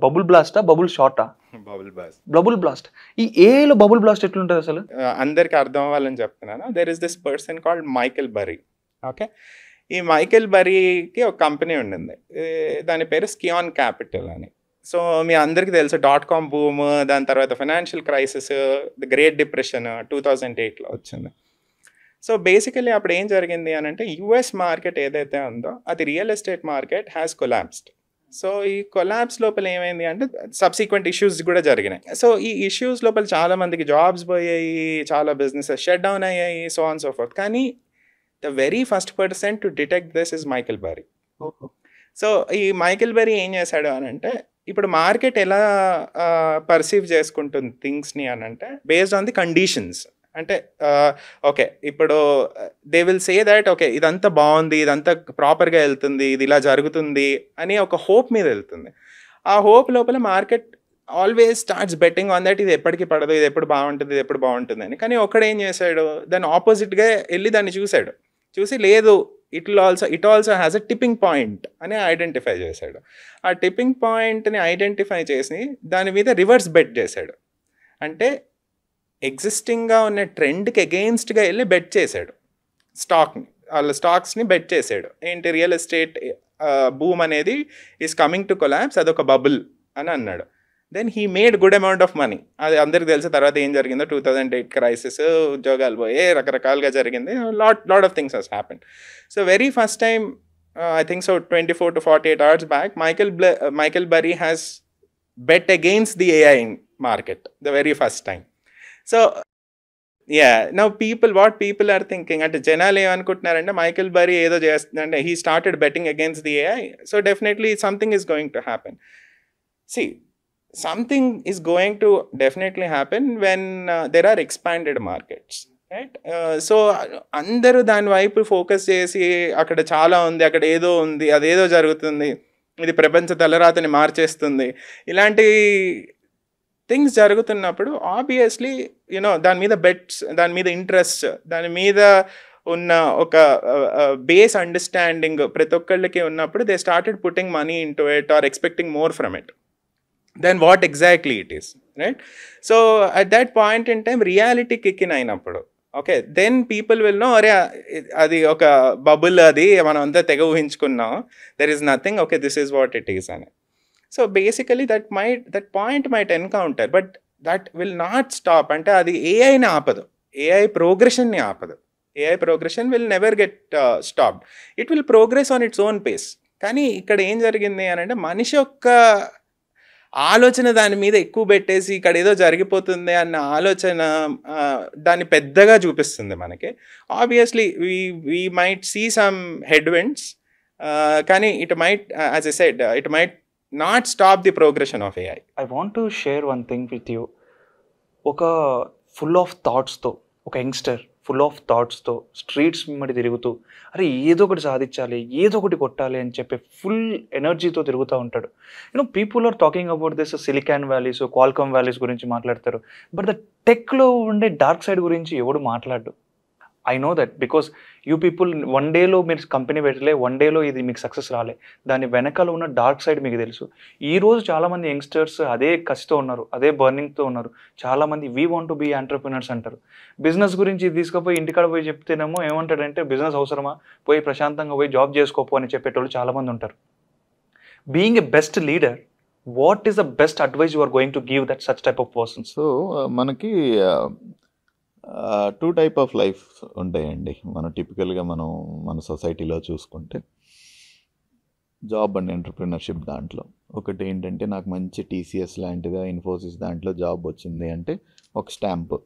bubble బ్లాస్టా, బబుల్ షార్టా, బబుల్ బ్లాస్ట్. ఈ ఏఐలో బబుల్ బ్లాస్ట్ ఎట్లుంటుంది అసలు? అందరికి అర్థం అవ్వాలని చెప్తున్నాను. There is this person called Michael Burry. Okay, ఈ మైకెల్ బరీకి ఒక కంపెనీ ఉండింది, దాని పేరు స్కియాన్ క్యాపిటల్ అని. సో మీ అందరికీ తెలుసు .com బూమ్, దాని తర్వాత financial crisis, the great depression 2008లో వచ్చింది. సో బేసికలీ అప్పుడు ఏం జరిగింది అని అంటే యుఎస్ మార్కెట్ ఏదైతే ఉందో అది real estate market has collapsed. So ఈ కొలాప్స్ లోపల ఏమైంది అంటే సబ్సిక్వెంట్ ఇష్యూస్ కూడా జరిగినాయి. సో ఈ ఇష్యూస్ లోపల చాలా మందికి జాబ్స్ పోయాయి, చాలా బిజినెసెస్ షట్ డౌన్ అయ్యాయి, సో ఆన్ సో ఫోర్త్. కానీ the very first person to detect this is Michael Burry. So ఈ మైకెల్ బరీ ఏం చేశాడు అని అంటే ఇప్పుడు మార్కెట్ ఎలా పర్సీవ్ చేసుకుంటుంది థింగ్స్ని అని అంటే బేస్డ్ ఆన్ ది కండిషన్స్. అంటే ఓకే ఇప్పుడు they will say that okay ఇదంతా బాగుంది, ఇదంతా ప్రాపర్గా వెళ్తుంది, ఇది ఇలా జరుగుతుంది అని ఒక హోప్ మీద వెళ్తుంది. ఆ హోప్ లోపల market always starts betting on that, ఇది ఎప్పటికీ పడదు, ఇది ఎప్పుడు బాగుంటుంది, ఇది ఎప్పుడు బాగుంటుంది అని. కానీ ఒక్కడు ఏం చేశాడు, దాన్ని ఆపోజిట్గా వెళ్ళి దాన్ని చూసి లేదు it also has a tipping point అని ఐడెంటిఫై చేశాడు. ఆ టిప్పింగ్ పాయింట్ని ఐడెంటిఫై చేసి దాని మీద రివర్స్ బెట్ చేశాడు. అంటే ఎగ్జిస్టింగ్గా ఉన్న ట్రెండ్కి అగెయిన్స్ట్గా వెళ్ళి బెట్ చేశాడు, వాళ్ళ స్టాక్స్ని బెట్ చేశాడు. ఏంటి, రియల్ ఎస్టేట్ బూమ్ అనేది ఈజ్ కమింగ్ టు కొలాప్స్, అదొక బబుల్ అని అన్నాడు. Then he made good amount of money. అది అందరికి తెలిసిన తర్వాత ఏం జరిగిందో 2008 క్రైసిస్, ఉద్యోగాలు పోయే రకరకాలుగా జరిగింది, lot of things has happen. So very first time I think so 24 to 48 hours back Michael Burry has bet against the AI market the very first time. So yeah, now what people are thinking అంటే జనాలు ఏమనుకుంటున్నారంటే Michael bury ఏదో చేస్తుందంటే he started betting against the AI, so definitely something is going to happen. See, something is going to definitely happen when there are expanded markets, right? So అందరూ దాని వైపు focus చేసి అక్కడ చాలా ఉంది, అక్కడ ఏదో ఉంది, అదేదో జరుగుతుంది, ఇది ప్రపంచ తలరాతని మార్చేస్తుంది, ఇలాంటి థింగ్స్ జరుగుతున్నప్పుడు ఆబ్వియస్లీ యూనో దాని మీద బెట్స్, దాని మీద ఇంట్రెస్ట్, దాని మీద ఉన్న ఒక బేస్ అండర్స్టాండింగ్ ప్రతి ఒక్కళ్ళకి ఉన్నప్పుడు they started putting money in to it or expecting more from it then what exactly it is, right? So at that point in time reality kick in అయినప్పుడు okay then people will know అరే అది ఒక bubble, అది మనం అంతా తెగ ఊహించుకున్నాం, there is nothing, okay this is what it is అని. So basically that point might encounter, but that will not stop. అంటే అది ఏఐని ఆపదు, ఏఐ ప్రోగ్రెషన్ని ఆపదు. AI progression will never get stopped, it will progress on its own pace. కానీ ఇక్కడ ఏం జరిగింది అని అంటే మనిషి యొక్క ఆలోచన దాని మీద ఎక్కువ పెట్టేసి ఇక్కడ ఏదో జరిగిపోతుంది అన్న ఆలోచన దాన్ని పెద్దగా చూపిస్తుంది మనకి. Obviously we might see some headwinds, కానీ it might, as I said, it might not stop the progression of AI. I want to share one thing with you. ఒక ఫుల్ ఆఫ్ థాట్స్తో, ఒక యంగ్స్టర్ ఫుల్ ఆఫ్ థాట్స్తో streets మిమ్మల్ని తిరుగుతూ అరే ఏదో ఒకటి సాధించాలి, ఏదో ఒకటి కొట్టాలి అని చెప్పి ఫుల్ ఎనర్జీతో తిరుగుతూ ఉంటాడు. You know people are talking about this Silicon Valleys, Qualcomm valleys గురించి మాట్లాడతారు, బట్ ద టెక్లో ఉండే డార్క్ సైడ్ గురించి ఎవడు మాట్లాడు. I know that because you people one డేలో మీరు కంపెనీ పెట్టలే, వన్ డేలో ఇది మీకు సక్సెస్ రాలే, దాని వెనకాల ఉన్న డార్క్ సైడ్ మీకు తెలుసు. ఈ రోజు చాలామంది యంగ్స్టర్స్ అదే కసితో ఉన్నారు, అదే బర్నింగ్తో ఉన్నారు. చాలామంది we want to be entrepreneurs అంటారు. బిజినెస్ గురించి తీసుకుపోయి ఇంటికాడ పోయి చెప్తేనేమో ఏమంటాడంటే, బిజినెస్ అవసరమా, పోయి ప్రశాంతంగా పోయి జాబ్ చేసుకోపో అని చెప్పేటోళ్ళు చాలామంది ఉంటారు. Being a best leader, what is the best advice you are going to give that such type of persons? So మనకి 2 టైప్ ఆఫ్ లైఫ్ ఉంటాయండి. మనం టిపికల్గా మన సొసైటీలో చూసుకుంటే జాబ్ అండ్ ఎంటర్‌ప్రెన్యూర్‌షిప్ దాంట్లో ఒకటి ఏంటంటే, నాకు మంచి టీసీఎస్ లాంటిదా, ఇన్ఫోసిస్ దాంట్లో జాబ్ వచ్చింది అంటే ఒక స్టాంప్.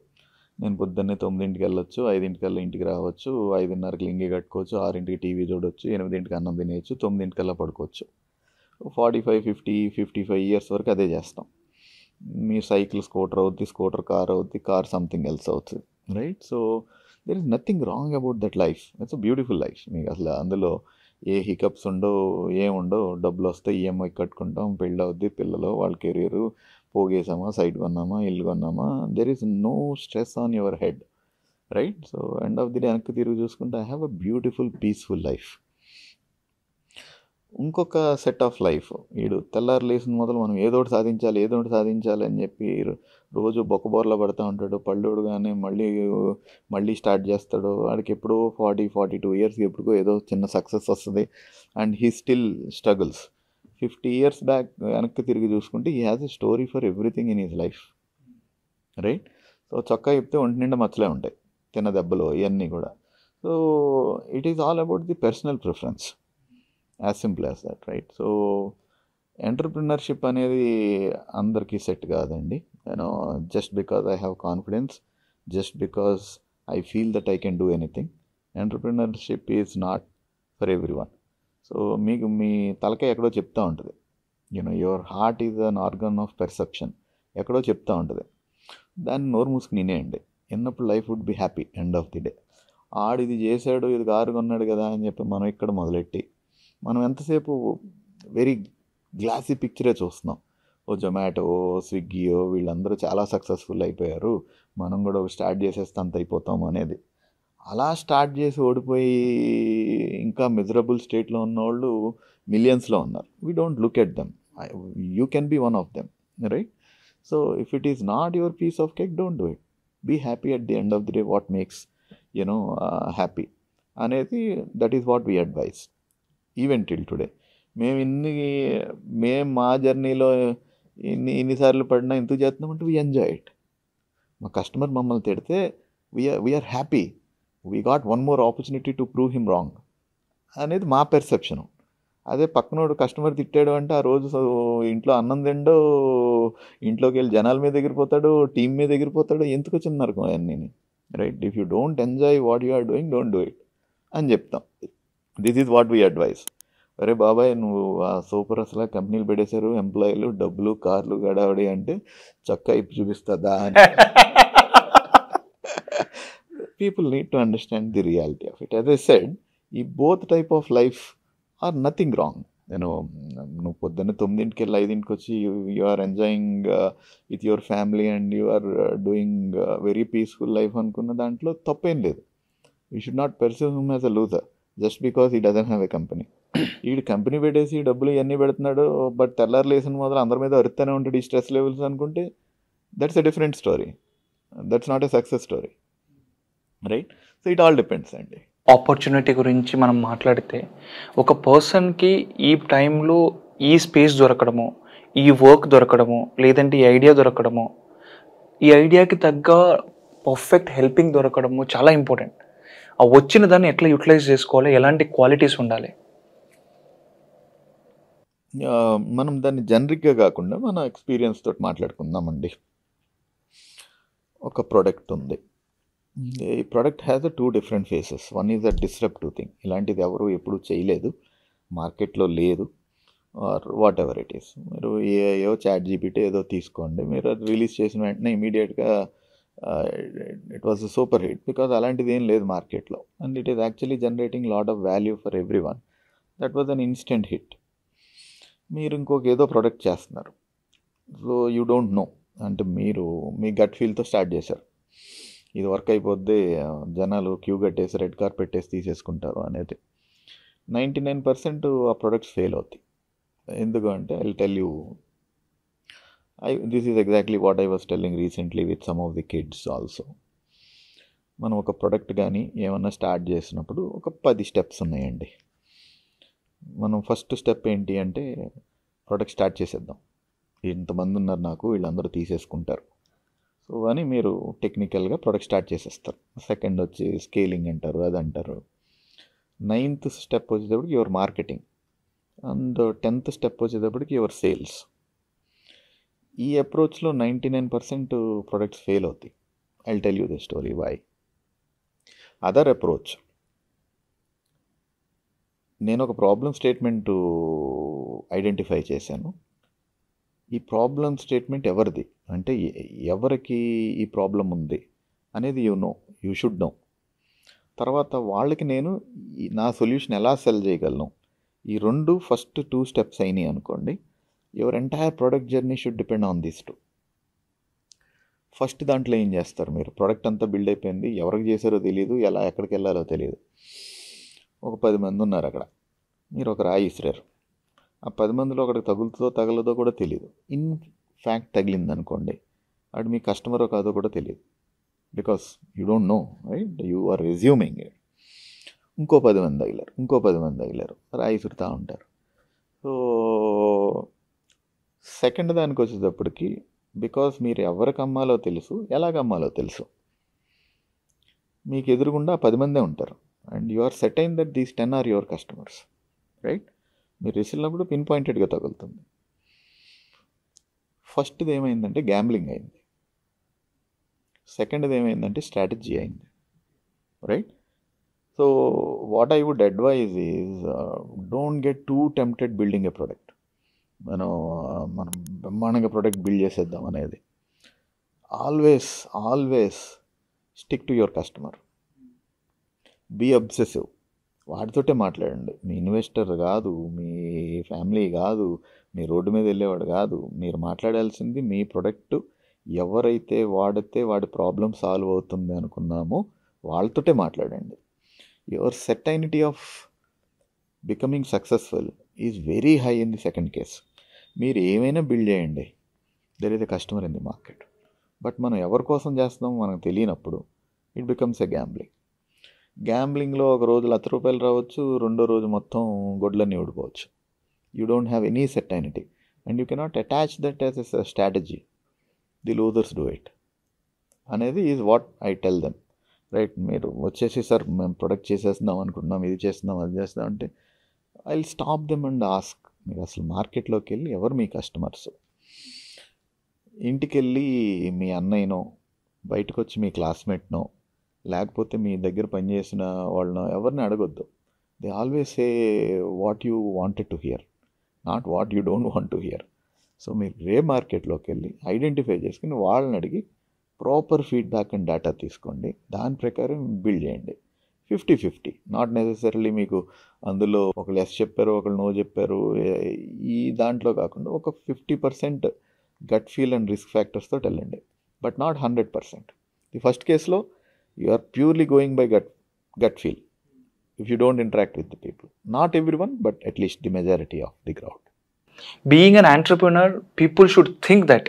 నేను పొద్దున్నే 9కి వెళ్ళొచ్చు, 5కల్లా ఇంటికి రావచ్చు, 5:30కి లింగి కట్టుకోవచ్చు, 6కి టీవీ చూడొచ్చు, 8కి అన్నం తినేయచ్చు, 9కల్లా పడుకోవచ్చు. 45, 50, 55 ఇయర్స్ వరకు అదే చేస్తాం. మీ సైకిల్ స్కూటర్ అవుద్ది, స్కూటర్ కార్ అవుద్ది, కార్ సంథింగ్ ఎల్స్ అవుతుంది, right? So there is nothing wrong about that life. It's a beautiful life. మీకు అసలు అందులో ఏ హికప్స్ ఉండవు, ఏముండవు. డబ్బులు వస్తాయి, ఈఎంఐ కట్టుకుంటాం, పెళ్ళి అవుద్ది, పిల్లలు, వాళ్ళ కెరీరు, పోగేసామా, సైట్ కొన్నామా, ఇల్లు కొన్నామా, there is no stress on your head, right? So end of the day వెనక్కి తిరిగి చూసుకుంటే I have a beautiful peaceful life. ఇంకొక సెట్ ఆఫ్ లైఫ్, వీడు తెల్లారు లేచిన మొదలు మనం ఏదోటి సాధించాలి అని చెప్పి రోజు బొక్కబోర్లా పడుతూ ఉంటాడు. పళ్ళోడు కానీ మళ్ళీ స్టార్ట్ చేస్తాడు. వాడికి ఎప్పుడో 42 ఇయర్స్కి ఎప్పుడుకో ఏదో చిన్న సక్సెస్ వస్తుంది and he still struggles. 50 years back వెనక్కి తిరిగి చూసుకుంటే he has a story for everything in his life, right? So చొక్కా చెప్తే ఒంటి నిండా మచ్చలే ఉంటాయి, తిన్న దెబ్బలు ఇవన్నీ కూడా. So it is all about the personal preference, as simple as that, right? So entrepreneurship అనేది అందరికీ సెట్ కాదండి. Just because I have confidence, just because I feel that I can do anything. Entrepreneurship is not for every one. So మీకు మీ తలకాయ ఎక్కడో చెప్తూ ఉంటుంది, your heart is an organ of perception, ఎక్కడో చెప్తూ ఉంటుంది. దాన్ని నోరు మూసుకుని వినేయండి. విన్నప్పుడు life would be happy end of the day. ఆడు ఇది చేశాడు, ఇది కారు కొన్నాడు కదా అని చెప్పి మనం ఇక్కడ మొదలెట్టి మనం ఎంతసేపు వెరీ గ్లాసీ పిక్చరే చూస్తున్నాం. ఓ జొమాటో, స్విగ్గీయో వీళ్ళందరూ చాలా సక్సెస్ఫుల్ అయిపోయారు, మనం కూడా స్టార్ట్ చేసేస్తే అంత అయిపోతాం అనేది. అలా స్టార్ట్ చేసి ఓడిపోయి ఇంకా మిజరబుల్ స్టేట్లో ఉన్నవాళ్ళు మిలియన్స్లో ఉన్నారు. We don't look at them. You can be one of them, right? So if it is not your piece of cake, don't do it. Be happy at the end of the day. What makes happy అనేది, that is what we advise even till today. మేము మా జర్నీలో ఇన్నిసార్లు పడినా ఎందుకు చేస్తున్నామంటే we enjoy it. మా customer మమ్మల్ని తిడితే we're happy, we got one more opportunity to prove him wrong అనేది మా పెర్సెప్షను. అదే పక్కనోడు కస్టమర్ తిట్టాడు అంటే ఆ రోజు ఇంట్లో అన్నం తిండో, ఇంట్లోకి వెళ్ళి జనాల మీద ఎగిరిపోతాడు, టీం మీద ఎగిరిపోతాడు. ఎందుకు వచ్చిన నరకం అన్నీ, right? If you don't enjoy what you are doing, don't do it అని చెప్తాం. This is what we advice. అరే బాబాయ్, నువ్వు ఆ సూపర్ అసలు కంపెనీలు పెట్టేశారు, ఎంప్లాయీలు, డబ్బులు, కార్లు, గడావడి అంటే చక్కా ఇప్పు చూపిస్తుందా అని. People need to understand the reality of it. As I said, ఈ both type of life are nothing wrong. నువ్వు పొద్దున్న 9కి వెళ్ళి 5కి వచ్చి you are enjoying with your family and you are doing very peaceful life అనుకున్న దాంట్లో తప్పేం లేదు. You should not perceive him as a loser just because he doesn't have a company. వీడు కంపెనీ పెట్టేసి డబ్బులు ఇవన్నీ పెడుతున్నాడు, బట్ తెల్లారు లేసిన మొదలు అందరి మీద అరుస్తూనే ఉంటాడు ఈ స్ట్రెస్ లెవెల్స్ అనుకుంటే, that's a different story. That's not a success story, right? So it all depends అండి. ఆపర్చునిటీ గురించి మనం మాట్లాడితే, ఒక పర్సన్కి ఈ టైంలో ఈ స్పేస్ దొరకడము, ఈ వర్క్ దొరకడము, లేదంటే ఈ ఐడియా దొరకడము, ఈ ఐడియాకి తగ్గ పర్ఫెక్ట్ హెల్పింగ్ దొరకడము చాలా ఇంపార్టెంట్. ఆ వచ్చిన దాన్ని ఎట్లా యూటిలైజ్ చేసుకోవాలి, ఎలాంటి క్వాలిటీస్ ఉండాలి? మనం దాన్ని జనరిక్గా కాకుండా మన ఎక్స్పీరియన్స్ తోటి మాట్లాడుకుందామండి. ఒక ప్రోడక్ట్ ఉంది, ఈ product has a 2 different faces. One is a disruptive thing, ఇలాంటిది ఎవరు ఎప్పుడు చేయలేదు, మార్కెట్లో లేదు, or whatever it is. మీరు ఏవో చాట్ జీపీటీ ఏదో తీసుకోండి, మీరు అది రిలీజ్ చేసిన వెంటనే ఇమీడియట్గా it was a super hit, because అలాంటిది ఏం లేదు మార్కెట్లో, and it is actually generating lot of value for every one. That was an instant hit. మీరు ఇంకొక ఏదో ప్రోడక్ట్ చేస్తున్నారు, సో యూ డోంట్ నో, అంటే మీరు మీ గట్ ఫీల్తో స్టార్ట్ చేశారు, ఇది వర్క్ అయిపోద్ది, జనాలు క్యూ కట్టేసి రెడ్ కార్పెట్ వేసి తీసేసుకుంటారు అనేది. 99% ఆ ప్రొడక్ట్స్ ఫెయిల్ అవుతాయి. ఎందుకు అంటే I will tell you, this is exactly what I was telling recently with some of the kids also. మనం ఒక ప్రొడక్ట్ కానీ ఏమన్నా స్టార్ట్ చేసినప్పుడు ఒక 10 స్టెప్స్ ఉన్నాయండి. మనం ఫస్ట్ స్టెప్ ఏంటి అంటే ప్రొడక్ట్ స్టార్ట్ చేసేద్దాం, ఇంతమంది ఉన్నారు నాకు, వీళ్ళందరూ తీసేసుకుంటారు, సో అని మీరు టెక్నికల్గా ప్రొడక్ట్ స్టార్ట్ చేసేస్తారు. సెకండ్ వచ్చి స్కేలింగ్ అంటారు, అది అంటారు. 9th స్టెప్ వచ్చేటప్పటికి your marketing, and 10th step వచ్చేటప్పటికి యువర్ సేల్స్. ఈ అప్రోచ్లో 99% ప్రొడక్ట్స్ ఫెయిల్ అవుతాయి. I will tell you the story why. Other approach, నేను ఒక ప్రాబ్లం స్టేట్మెంటు ఐడెంటిఫై చేశాను. ఈ ప్రాబ్లం స్టేట్మెంట్ ఎవరిది అంటే ఎవరికి ఈ ప్రాబ్లం ఉంది అనేది యూ షుడ్ నో. తర్వాత వాళ్ళకి నేను నా సొల్యూషన్ ఎలా సెల్ చేయగలను, ఈ రెండు ఫస్ట్ 2 స్టెప్స్ అయినాయి అనుకోండి, your entire product journey should depend on these 2. First దాంట్లో ఏం చేస్తారు, మీరు ప్రొడక్ట్ అంతా బిల్డ్ అయిపోయింది, ఎవరికి చేశారో తెలియదు, ఎక్కడికి వెళ్ళాలో తెలియదు. ఒక 10 మంది ఉన్నారు అక్కడ, మీరు ఒక రాయి ఇసిరారు, ఆ 10 మందిలో ఒకటి తగులుతుందో తగలదో కూడా తెలియదు. ఇన్ ఫ్యాక్ట్ తగిలింది అనుకోండి, అది మీ కస్టమరో కాదో కూడా తెలియదు, because you don't know, right, you are resuming it. ఇంకో 10 మంది తగిలారు, ఇంకో 10 మంది తగిలారు, రాయి ఇసురుతూ ఉంటారు. సో సెకండ్ దానికి వచ్చేటప్పటికి, బికాస్ మీరు ఎవరికి అమ్మాలో తెలుసు, ఎలాగ అమ్మాలో తెలుసు, మీకు ఎదురుగుండా 10 మందే ఉంటారు, and you are certain that these 10 are your customers, right. మీరు విసిరినప్పుడు పిన్ పాయింటెడ్గా తగులుతుంది. ఫస్ట్ది ఏమైందంటే గ్యాంబ్లింగ్ అయింది, సెకండ్ది ఏమైందంటే స్ట్రాటజీ అయింది, right. So what I would advise is don't get too tempted building a product. మనం బ్రహ్మాండంగా ప్రొడక్ట్ బిల్డ్ చేసేద్దాం అనేది. Always stick to your customer, be obsessive. వాడితోటే మాట్లాడండి. మీ ఇన్వెస్టర్ కాదు, మీ ఫ్యామిలీ కాదు, మీ రోడ్డు మీద వెళ్ళేవాడు కాదు. మీరు మాట్లాడాల్సింది మీ ప్రొడక్ట్ ఎవరైతే వాడితే వాడి ప్రాబ్లం సాల్వ్ అవుతుంది అనుకున్నామో వాళ్ళతోటే మాట్లాడండి. Your certainty of becoming successful is very high in the second case. మీరు ఏమైనా బిల్డ్ చేయండి, there is a customer in the market. But మనం ఎవరి కోసం చేస్తున్నామో మనకు తెలియనప్పుడు ఇట్ బికమ్స్ ఎ గ్యాంబ్లింగ్లో ఒక రోజు ₹1,00,000 రావచ్చు, రెండో రోజు మొత్తం గొడ్లన్నీ ఊడిపోవచ్చు. You don't have any certainty and you cannot attach that as a strategy. The losers do it అనేది is what I tell them, right. మీరు వచ్చేసి సార్ మేము ప్రొడక్ట్ చేసేస్తున్నాం అనుకుంటున్నాం, ఇది చేస్తున్నాం, అది చేస్తున్నాం అంటే I will stop them and ask, మీరు అసలు మార్కెట్లోకి వెళ్ళి ఎవరు మీ కస్టమర్స్? ఇంటికి వెళ్ళి మీ అన్నయ్యనో, బయటకు వచ్చి మీ క్లాస్మేట్నో, లేకపోతే మీ దగ్గర పనిచేసిన వాళ్ళనో ఎవరిని అడగొద్దు. They always say what you wanted to hear, not what you don't want to hear. So మీరు మార్కెట్లోకి వెళ్ళి ఐడెంటిఫై చేసుకుని వాళ్ళని అడిగి ప్రాపర్ ఫీడ్బ్యాక్ అండ్ డేటా తీసుకోండి, దాని ప్రకారం బిల్డ్ చేయండి. 50-50, నాట్ నెసెసరీలీ మీకు అందులో ఒకళ్ళు ఎస్ చెప్పారు, ఒకళ్ళు నో చెప్పారు, ఈ దాంట్లో కాకుండా ఒక 50% గట్ ఫీల్ అండ్ రిస్క్ ఫ్యాక్టర్స్తో వెళ్ళండి, బట్ నాట్ 100%. ది ఫస్ట్ కేసులో you are purely going by gut feel if you don't interact with the people. Not everyone, but at least the majority of the crowd. Being an entrepreneur, people should think that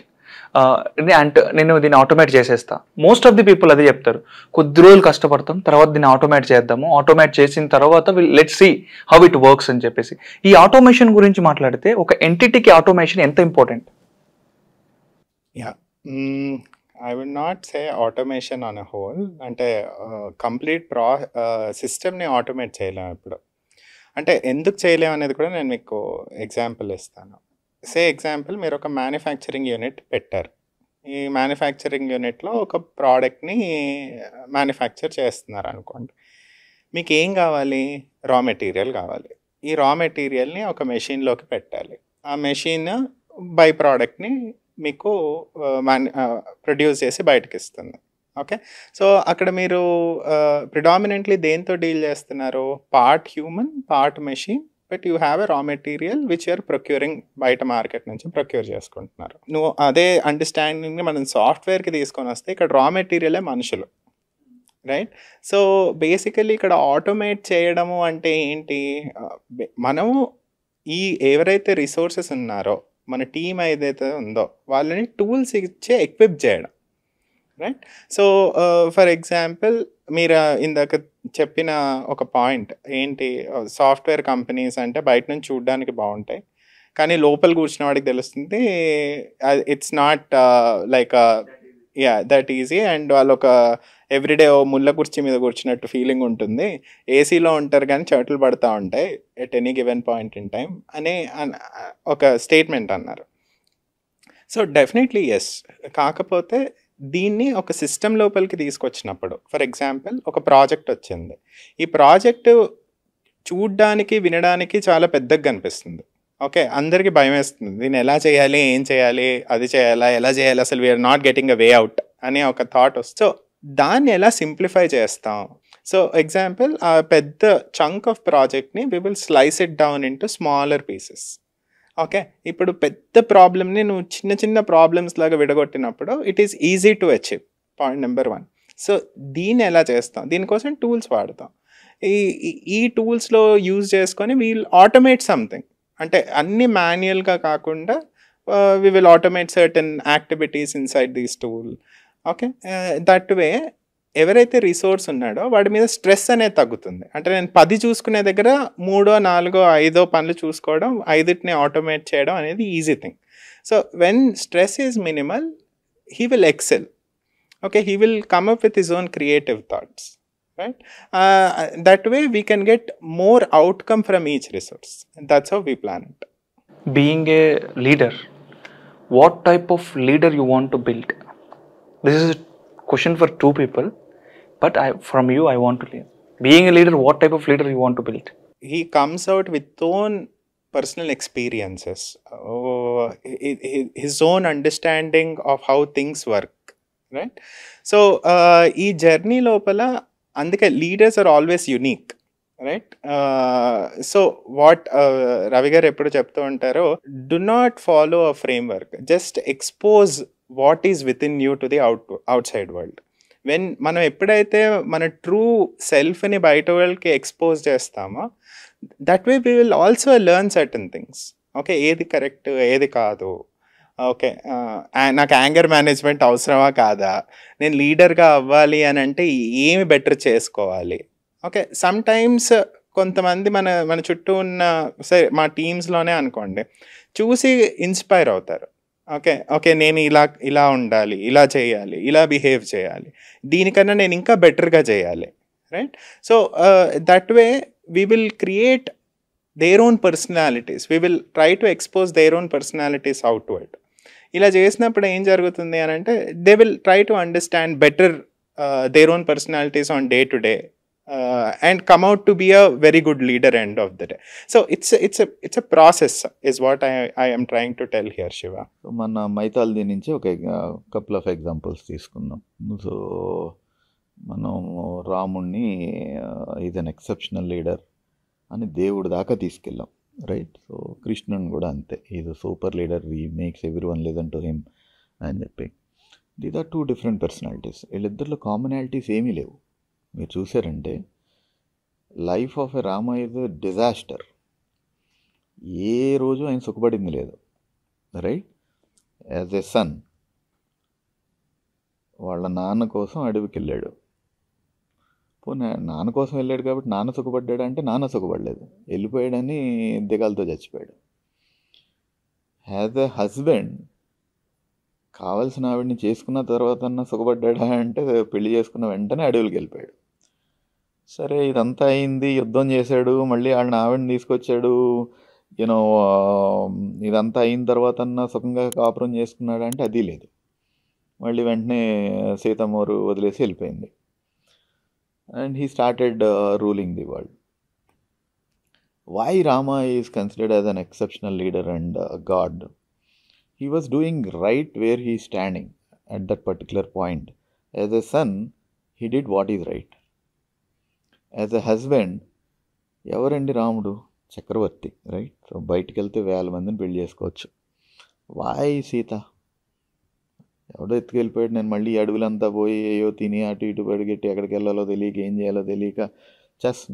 నేను దీన్ని automate చేసేస్తా. Most of the people అదే చెప్తారు, కొద్ది రోజులు కష్టపడతాం, తర్వాత దీన్ని automate చేద్దాము, ఆటోమేట్ చేసిన తర్వాత let's see how it works అని చెప్పేసి. ఈ ఆటోమేషన్ గురించి మాట్లాడితే ఒక ఎంటిటీకి ఆటోమేషన్ ఎంత important? Yeah, I would not say automation on a whole. అంటే కంప్లీట్ సిస్టమ్ని ఆటోమేట్ చేయలేము ఇప్పుడు. అంటే ఎందుకు చేయలేము అనేది కూడా నేను మీకు ఎగ్జాంపుల్ ఇస్తాను. ఎగ్జాంపుల్, మీరు ఒక మ్యానుఫ్యాక్చరింగ్ యూనిట్ పెట్టారు. ఈ మ్యానుఫ్యాక్చరింగ్ యూనిట్లో ఒక ప్రోడక్ట్ని మ్యానుఫ్యాక్చర్ చేస్తున్నారు అనుకోండి. మీకు ఏం కావాలి? రా మెటీరియల్ కావాలి. ఈ రా మెటీరియల్ని ఒక మెషిన్లోకి పెట్టాలి. ఆ మెషిన్ బై ప్రోడక్ట్ని మీకు ప్రొడ్యూస్ చేసి బయటకు ఇస్తుంది. ఓకే, సో అక్కడ మీరు ప్రిడామినెంట్లీ దేంతో డీల్ చేస్తున్నారు? Part human, part machine, but you have a raw material which you're procuring, బయట మార్కెట్ నుంచి ప్రొక్యూర్ చేసుకుంటున్నారు. నువ్వు అదే అండర్స్టాండింగ్ని మనం సాఫ్ట్వేర్కి తీసుకొని వస్తే ఇక్కడ రా మెటీరియలే మనుషులు. రైట్? సో, బేసికల్లీ ఇక్కడ ఆటోమేట్ చేయడము అంటే ఏంటి? మనము ఈ ఎవరైతే రిసోర్సెస్ ఉన్నారో, మన టీమ్ ఏదైతే ఉందో వాళ్ళని టూల్స్ ఇచ్చే ఎక్విప్ చేయడం. రైట్? సో, ఫర్ ఎగ్జాంపుల్ మీరు ఇందాక చెప్పిన ఒక పాయింట్ ఏంటి? సాఫ్ట్‌వేర్ కంపెనీస్ అంటే బయట నుంచి చూడ్డానికి బావుంటాయి. కానీ లోపల కూర్చున్న వాడికి తెలుస్తుంది it's not like that easy. And వాళ్ళొక ఎవ్రీడే ఓ ముళ్ళ కుర్చీ మీద కూర్చున్నట్టు ఫీలింగ్ ఉంటుంది. ఏసీలో ఉంటారు కానీ చెమటలు పడతా ఉంటాయి at any given point in time అని ఒక స్టేట్మెంట్ అన్నారు. So definitely yes. కాకపోతే దీన్ని ఒక సిస్టమ్ లోపలికి తీసుకొచ్చినప్పుడు, ఫర్ ఎగ్జాంపుల్ ఒక ప్రాజెక్ట్ వచ్చింది. ఈ ప్రాజెక్టు చూడ్డానికి వినడానికి చాలా పెద్దగా కనిపిస్తుంది. ఓకే, అందరికీ భయం వేస్తుంది. దీన్ని ఎలా చేయాలి, ఏం చేయాలి, అది చేయాలా, ఎలా చేయాలి, అసలు we're not getting a way out అనే ఒక థాట్ వస్తుంది. సో దాన్ని ఎలా సింప్లిఫై చేస్తాం? సో ఎగ్జాంపుల్, ఆ పెద్ద చంక్ ఆఫ్ ప్రాజెక్ట్ని we will slice it down into smaller pieces. Okay, ఇప్పుడు పెద్ద ప్రాబ్లమ్ని నువ్వు చిన్న చిన్న ప్రాబ్లమ్స్ లాగా విడగొట్టినప్పుడు it is easy to achieve. Point number 1. So దీన్ని ఎలా చేస్తాం? దీనికోసం టూల్స్ వాడతాం. ఈ టూల్స్లో యూజ్ చేసుకొని వీల్ ఆటోమేట్ సంథింగ్. అంటే అన్ని మాన్యువల్గా కాకుండా we will automate certain activities inside these tool. Okay, that way ఎవరైతే రిసోర్స్ ఉన్నాడో వాడి మీద స్ట్రెస్ అనేది తగ్గుతుంది. అంటే నేను 10 చూసుకునే దగ్గర 3, 4, 5 పనులు చూసుకోవడం, 5ని ఆటోమేట్ చేయడం అనేది easy thing. So when stress is minimal, he will excel. Okay, he will come up with his own creative thoughts. Right? That way we can get more outcome from each resource. And that's how we plan it. Being a leader, what type of leader you want to build? This is a question for two people, but from you I want to learn. Being a leader, what type of leader you want to build? He comes out with own personal experiences, his own understanding of how things work, right? So ఈ journey లోపల అందుకే leaders are always unique, right? So what Ravi గారు ఎప్పుడు చెప్తూ ఉంటారో, do not follow a framework, just expose what is within you to the outside world. మనం ఎప్పుడైతే మన ట్రూ సెల్ఫ్ని బయట వరల్డ్కి ఎక్స్పోజ్ చేస్తామో, that way we will also learn certain things. Okay, ఏది కరెక్ట్, ఏది కాదు. ఓకే, నాకు యాంగర్ మేనేజ్మెంట్ అవసరమా కాదా, నేను లీడర్గా అవ్వాలి అని అంటే ఏమి బెటర్ చేసుకోవాలి. ఓకే, సమ్ టైమ్స్ కొంతమంది మన చుట్టూ ఉన్న, సరే మా టీమ్స్లోనే అనుకోండి, చూసి ఇన్స్పైర్ అవుతారు. ఓకే నేను ఇలా ఉండాలి, ఇలా చేయాలి, ఇలా బిహేవ్ చేయాలి, దీనికన్నా నేను ఇంకా బెటర్గా చేయాలి, right? So that way we will create their own personalities, we will try to expose their own personalities outward. ఇలా చేసినప్పుడు ఏం జరుగుతుంది అని అంటే, they will try to understand better their own personalities on day to day and come out to be a very good leader end of the day. So it's a process is what I am trying to tell here, Shiva. మన mythology నుంచి ఒక couple of examples తీసుకుందాం. So మనం రాముణ్ణి is an exceptional leader అని దేవుడి దాకా తీసుకెళ్ళాం, రైట్? సో కృష్ణుని కూడా అంతే, is super leader, he makes everyone listen to him అని చెప్పి. These are 2 different personalities. వీళ్ళిద్దరిలో కామనాలిటీస్ ఏమీ లేవు. మీరు చూసారంటే life of a Rama is a disaster. ఏ రోజు ఆయన సుఖపడింది లేదు, రైట్? యాజ్ ఎ సన్ వాళ్ళ నాన్న కోసం అడవికి వెళ్ళాడు. నాన్న కోసం వెళ్ళాడు కాబట్టి నాన్న సుఖపడ్డాడు అంటే నాన్న సుఖపడలేదు, వెళ్ళిపోయాడని దిగాలతో చచ్చిపోయాడు. యాజ్ ఎ హస్బెండ్ కావాల్సిన ఆవిడని చేసుకున్న తర్వాత సుఖపడ్డాడా అంటే పెళ్లి చేసుకున్న వెంటనే అడవులకి వెళ్ళిపోయాడు. సరే ఇదంతా అయింది, యుద్ధం చేశాడు, మళ్ళీ ఆవిడని తీసుకొచ్చాడు, యూనో ఇదంతా అయిన తర్వాత సుఖంగా కాపురం చేసుకున్నాడు అంటే అది లేదు. మళ్ళీ వెంటనే సీతమ్మవారు వదిలేసి వెళ్ళిపోయింది. And he started ruling the world. Why Rama is considered as an exceptional leader and God? He was doing right where he is standing at that particular point. As a son, he did what is right. As a husband, ఎవరండి రాముడు? చక్రవర్తి, right? So బయటికి వెళ్తే 1000 మందిని పెళ్లి చేసుకోవచ్చు. Why Sita? ఎవడో ఎత్తుకెళ్ళిపోయాడు, నేను మళ్ళీ అడవులంతా పోయి అయ్యో తిని అటు ఇటు పరిగెట్టి ఎక్కడికి వెళ్ళాలో తెలియక ఏం చేయాలో తెలియక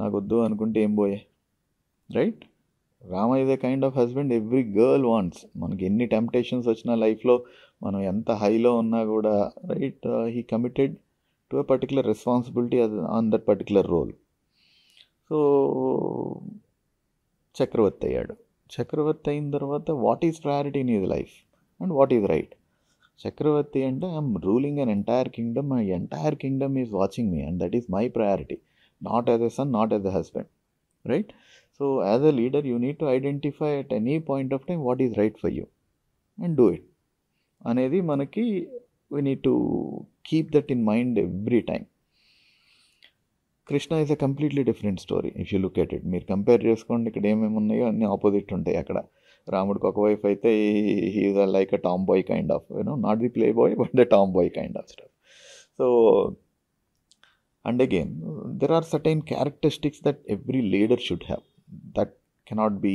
నాకు వద్దు అనుకుంటే ఏం పోయే, right? Rama is a kind of husband every girl wants. మనకి ఎన్ని టెంప్టేషన్స్ వచ్చినా లైఫ్లో, మనం ఎంత హైలో ఉన్నా కూడా, right, he committed to a particular responsibility on that particular role. So చక్రవర్తి అయ్యాడు. చక్రవర్తి అయిన తర్వాత what is priority in his life and what is right? చక్రవర్తి అంటే I'm ruling an entire kingdom, my entire kingdom is watching me and that is my priority, not as a son, not as a husband, right? So as a leader, you need to identify at any point of time what is right for you and do it. అనేది మనకి we need to keep that in mind every time. Krishna is a completely different story if you look at it. మీరు compare చేసుకోండి, ఇక్కడ ఏమేమి ఉన్నాయో అన్నీ opposite ఉంటాయి. అక్కడ రాముడికి ఒక వైఫ్ అయితే he is like a tomboy kind of, not the playboy but the tomboy kind of stuff. So and again, there are certain characteristics that every leader should have that cannot be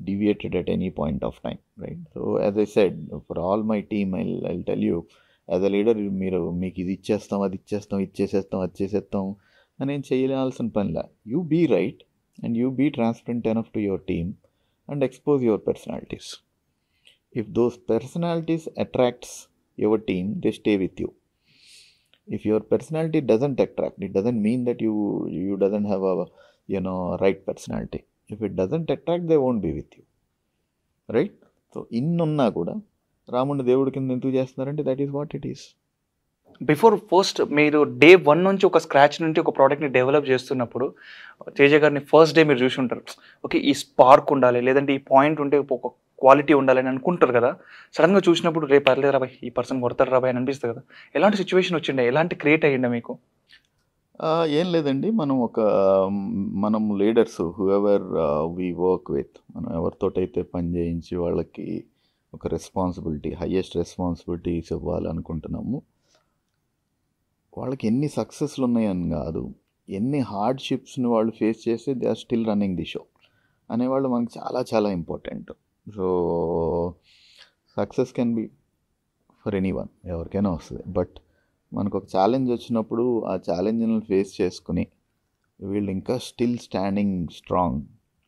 deviated at any point of time, right? So as I said, for all my team, I'll tell you, as a leader, మీకు ఇది ఇచ్చేస్తాం, అది ఇచ్చేస్తాం, ఇచ్చేసేస్తాం, అది చేసేస్తాం అని ఏం చేయాల్సిన పనిలా. You be right and you be transparent enough to your team and expose your personalities. If those personalities attracts your team, they stay with you. If your personality doesn't attract, it doesn't mean that you doesn't have a right personality. If it doesn't attract, they won't be with you, right? So ఇన్నున్నా కూడా రాముడిని దేవుడి కింద ఎందుకు చేస్తున్నారంటే that is what it is. Before post మీరు day 1 నుంచి ఒక scratch నుండి ఒక ప్రోడక్ట్ని డెవలప్ చేస్తున్నప్పుడు తేజ గారిని ఫస్ట్ డే మీరు చూసి ఉంటారు. ఓకే, ఈ స్పార్క్ ఉండాలి, లేదంటే ఈ పాయింట్ ఉంటే ఒక క్వాలిటీ ఉండాలని అనుకుంటారు కదా. సడన్గా చూసినప్పుడు రేపు పర్లేదు రాబాయ్, ఈ పర్సన్ కొడతారు రాబాయ్ అని అనిపిస్తుంది కదా. ఎలాంటి సిచ్యువేషన్ వచ్చిండే, ఎలాంటి క్రియేట్ అయ్యిండే మీకు? ఏం లేదండి, మనం leaders whoever we work with, మనం ఎవరితోటైతే పని చేయించి వాళ్ళకి ఒక రెస్పాన్సిబిలిటీ, హయ్యెస్ట్ రెస్పాన్సిబిలిటీస్ ఇవ్వాలనుకుంటున్నాము, వాళ్ళకి ఎన్ని సక్సెస్లు ఉన్నాయని కాదు, ఎన్ని హార్డ్షిప్స్ని వాళ్ళు ఫేస్ చేసి they are still running the show అనేవాళ్ళు మనకు చాలా చాలా important. So success can be for anyone, ఎవరికైనా వస్తుంది. బట్ మనకు ఒక ఛాలెంజ్ వచ్చినప్పుడు ఆ ఛాలెంజ్ని ఫేస్ చేసుకుని వీళ్ళు ఇంకా still standing strong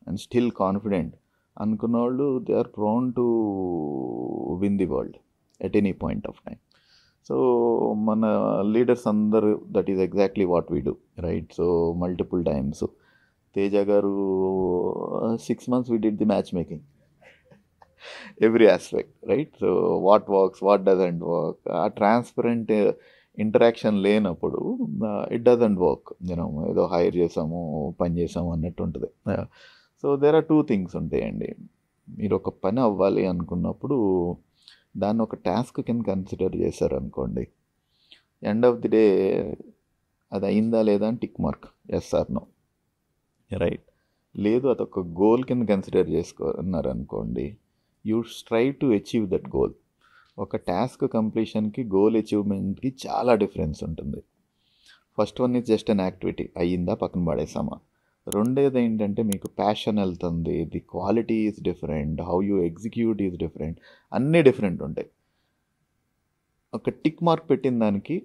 and still confident అనుకున్న వాళ్ళు, they are prone to win the world at any point of time. So మన లీడర్స్ అందరూ, that is exactly what we do, right? So multiple times Teja గారు 6 months we did the matchmaking. Every aspect, right? So what works, what doesn't work, a transparent interaction లేనప్పుడు it doesn't work. ఏదో hire చేసాము, పని చేసాము అన్నట్టు ఉంటుంది. So there are 2 things ఉంటాయండి. మీరు ఒక పని అవ్వాలి అనుకున్నప్పుడు దాన్ని ఒక టాస్క్ కింద కన్సిడర్ చేశారనుకోండి, ఎండ్ ఆఫ్ ది డే అది అయిందా లేదా అని tick mark, yes or no, right? లేదు అదొక గోల్ కింద కన్సిడర్ చేసుకున్నారనుకోండి, you strive to achieve that goal. ఒక టాస్క్ కంప్లీషన్కి గోల్ అచీవ్మెంట్కి చాలా డిఫరెన్స్ ఉంటుంది. First one is just an activity, అయ్యిందా పక్కన పడేసామా. రెండేది ఏంటంటే మీకు ప్యాషన్ వెళ్తుంది, the quality is different, how you execute is different, అన్నీ డిఫరెంట్ ఉంటాయి. ఒక టిక్ మార్క్ పెట్టిన దానికి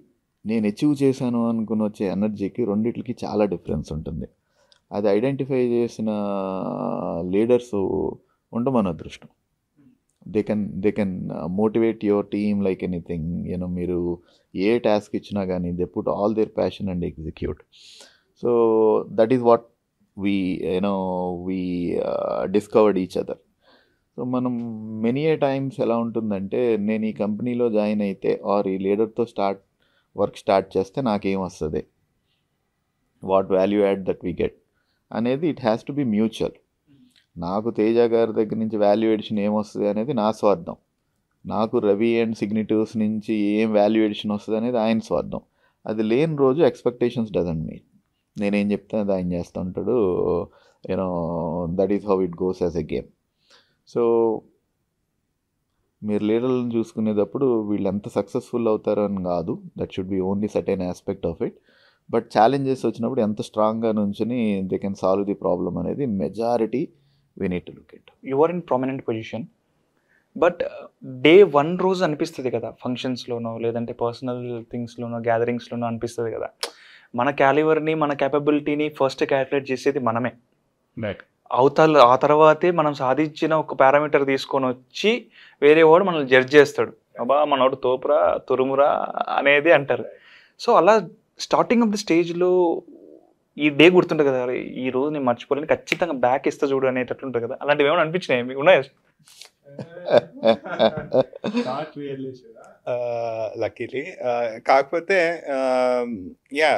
నేను అచీవ్ చేశాను అనుకుని వచ్చే ఎనర్జీకి రెండిట్లకి చాలా డిఫరెన్స్ ఉంటుంది. అది ఐడెంటిఫై చేసిన లీడర్స్ ఉండమని అదృష్టం. They can motivate your team like anything. మీరు ఏ టాస్క్ ఇచ్చినా కానీ they put all their passion and execute. So that is what we discovered each other. So మనం మెనీ ఏ టైమ్స్ ఎలా ఉంటుందంటే, నేను ఈ కంపెనీలో జాయిన్ అయితే ఆర్ ఈ లీడర్తో వర్క్ స్టార్ట్ చేస్తే నాకేం వస్తుంది, what value add that we get అనేది it has to be mutual. నాకు తేజ గారి దగ్గర నుంచి వాల్యూ ఎడిషన్ ఏమొస్తుంది అనేది నా స్వార్థం, నాకు రవి అండ్ సిగ్నిటివ్స్ నుంచి ఏం వాల్యూ ఎడిషన్ వస్తుంది అనేది ఆయన స్వార్థం. అది లేని రోజు ఎక్స్పెక్టేషన్స్ డజంట్ మీట్. నేనేం చెప్తాను అది ఆయన చేస్తూ ఉంటాడు. That is how it goes as a game. So మీరు లీడర్లను చూసుకునేటప్పుడు వీళ్ళు ఎంత సక్సెస్ఫుల్ అవుతారని కాదు, that should be only certain aspect of it. But challenges వచ్చినప్పుడు ఎంత స్ట్రాంగ్గా నుంచుని they can solve the problem అనేది majority we need to look at. You are in prominent position. But day 1 రోజు అనిపిస్తుంది కదా, ఫంక్షన్స్లోనో లేదంటే పర్సనల్ థింగ్స్లోనో గ్యాదరింగ్స్లోనో అనిపిస్తుంది కదా, మన క్యాలివర్ని మన క్యాపబిలిటీని ఫస్ట్ క్యాలిక్యులేట్ చేసేది మనమే. ఆ తర్వాతే మనం సాధించిన ఒక పారామీటర్ తీసుకొని వచ్చి వేరే వాడు మనల్ని జడ్జ్ చేస్తాడు, అబ్బా మనోడు తోపురా తురుమురా అనేది అంటారు. సో అలా స్టార్టింగ్ ఆఫ్ ది స్టేజ్లో ఈ డే గుర్తుంటుంది కదా, ఈ రోజు నేను మర్చిపోలేను, ఖచ్చితంగా బ్యాక్ ఇస్తా చూడు అనేటట్లుంటుంది కదా, అలాంటివి ఏమైనా అనిపించినాయి మీకు? ఉన్నాయా? లక్కీలీ కాకపోతే yeah,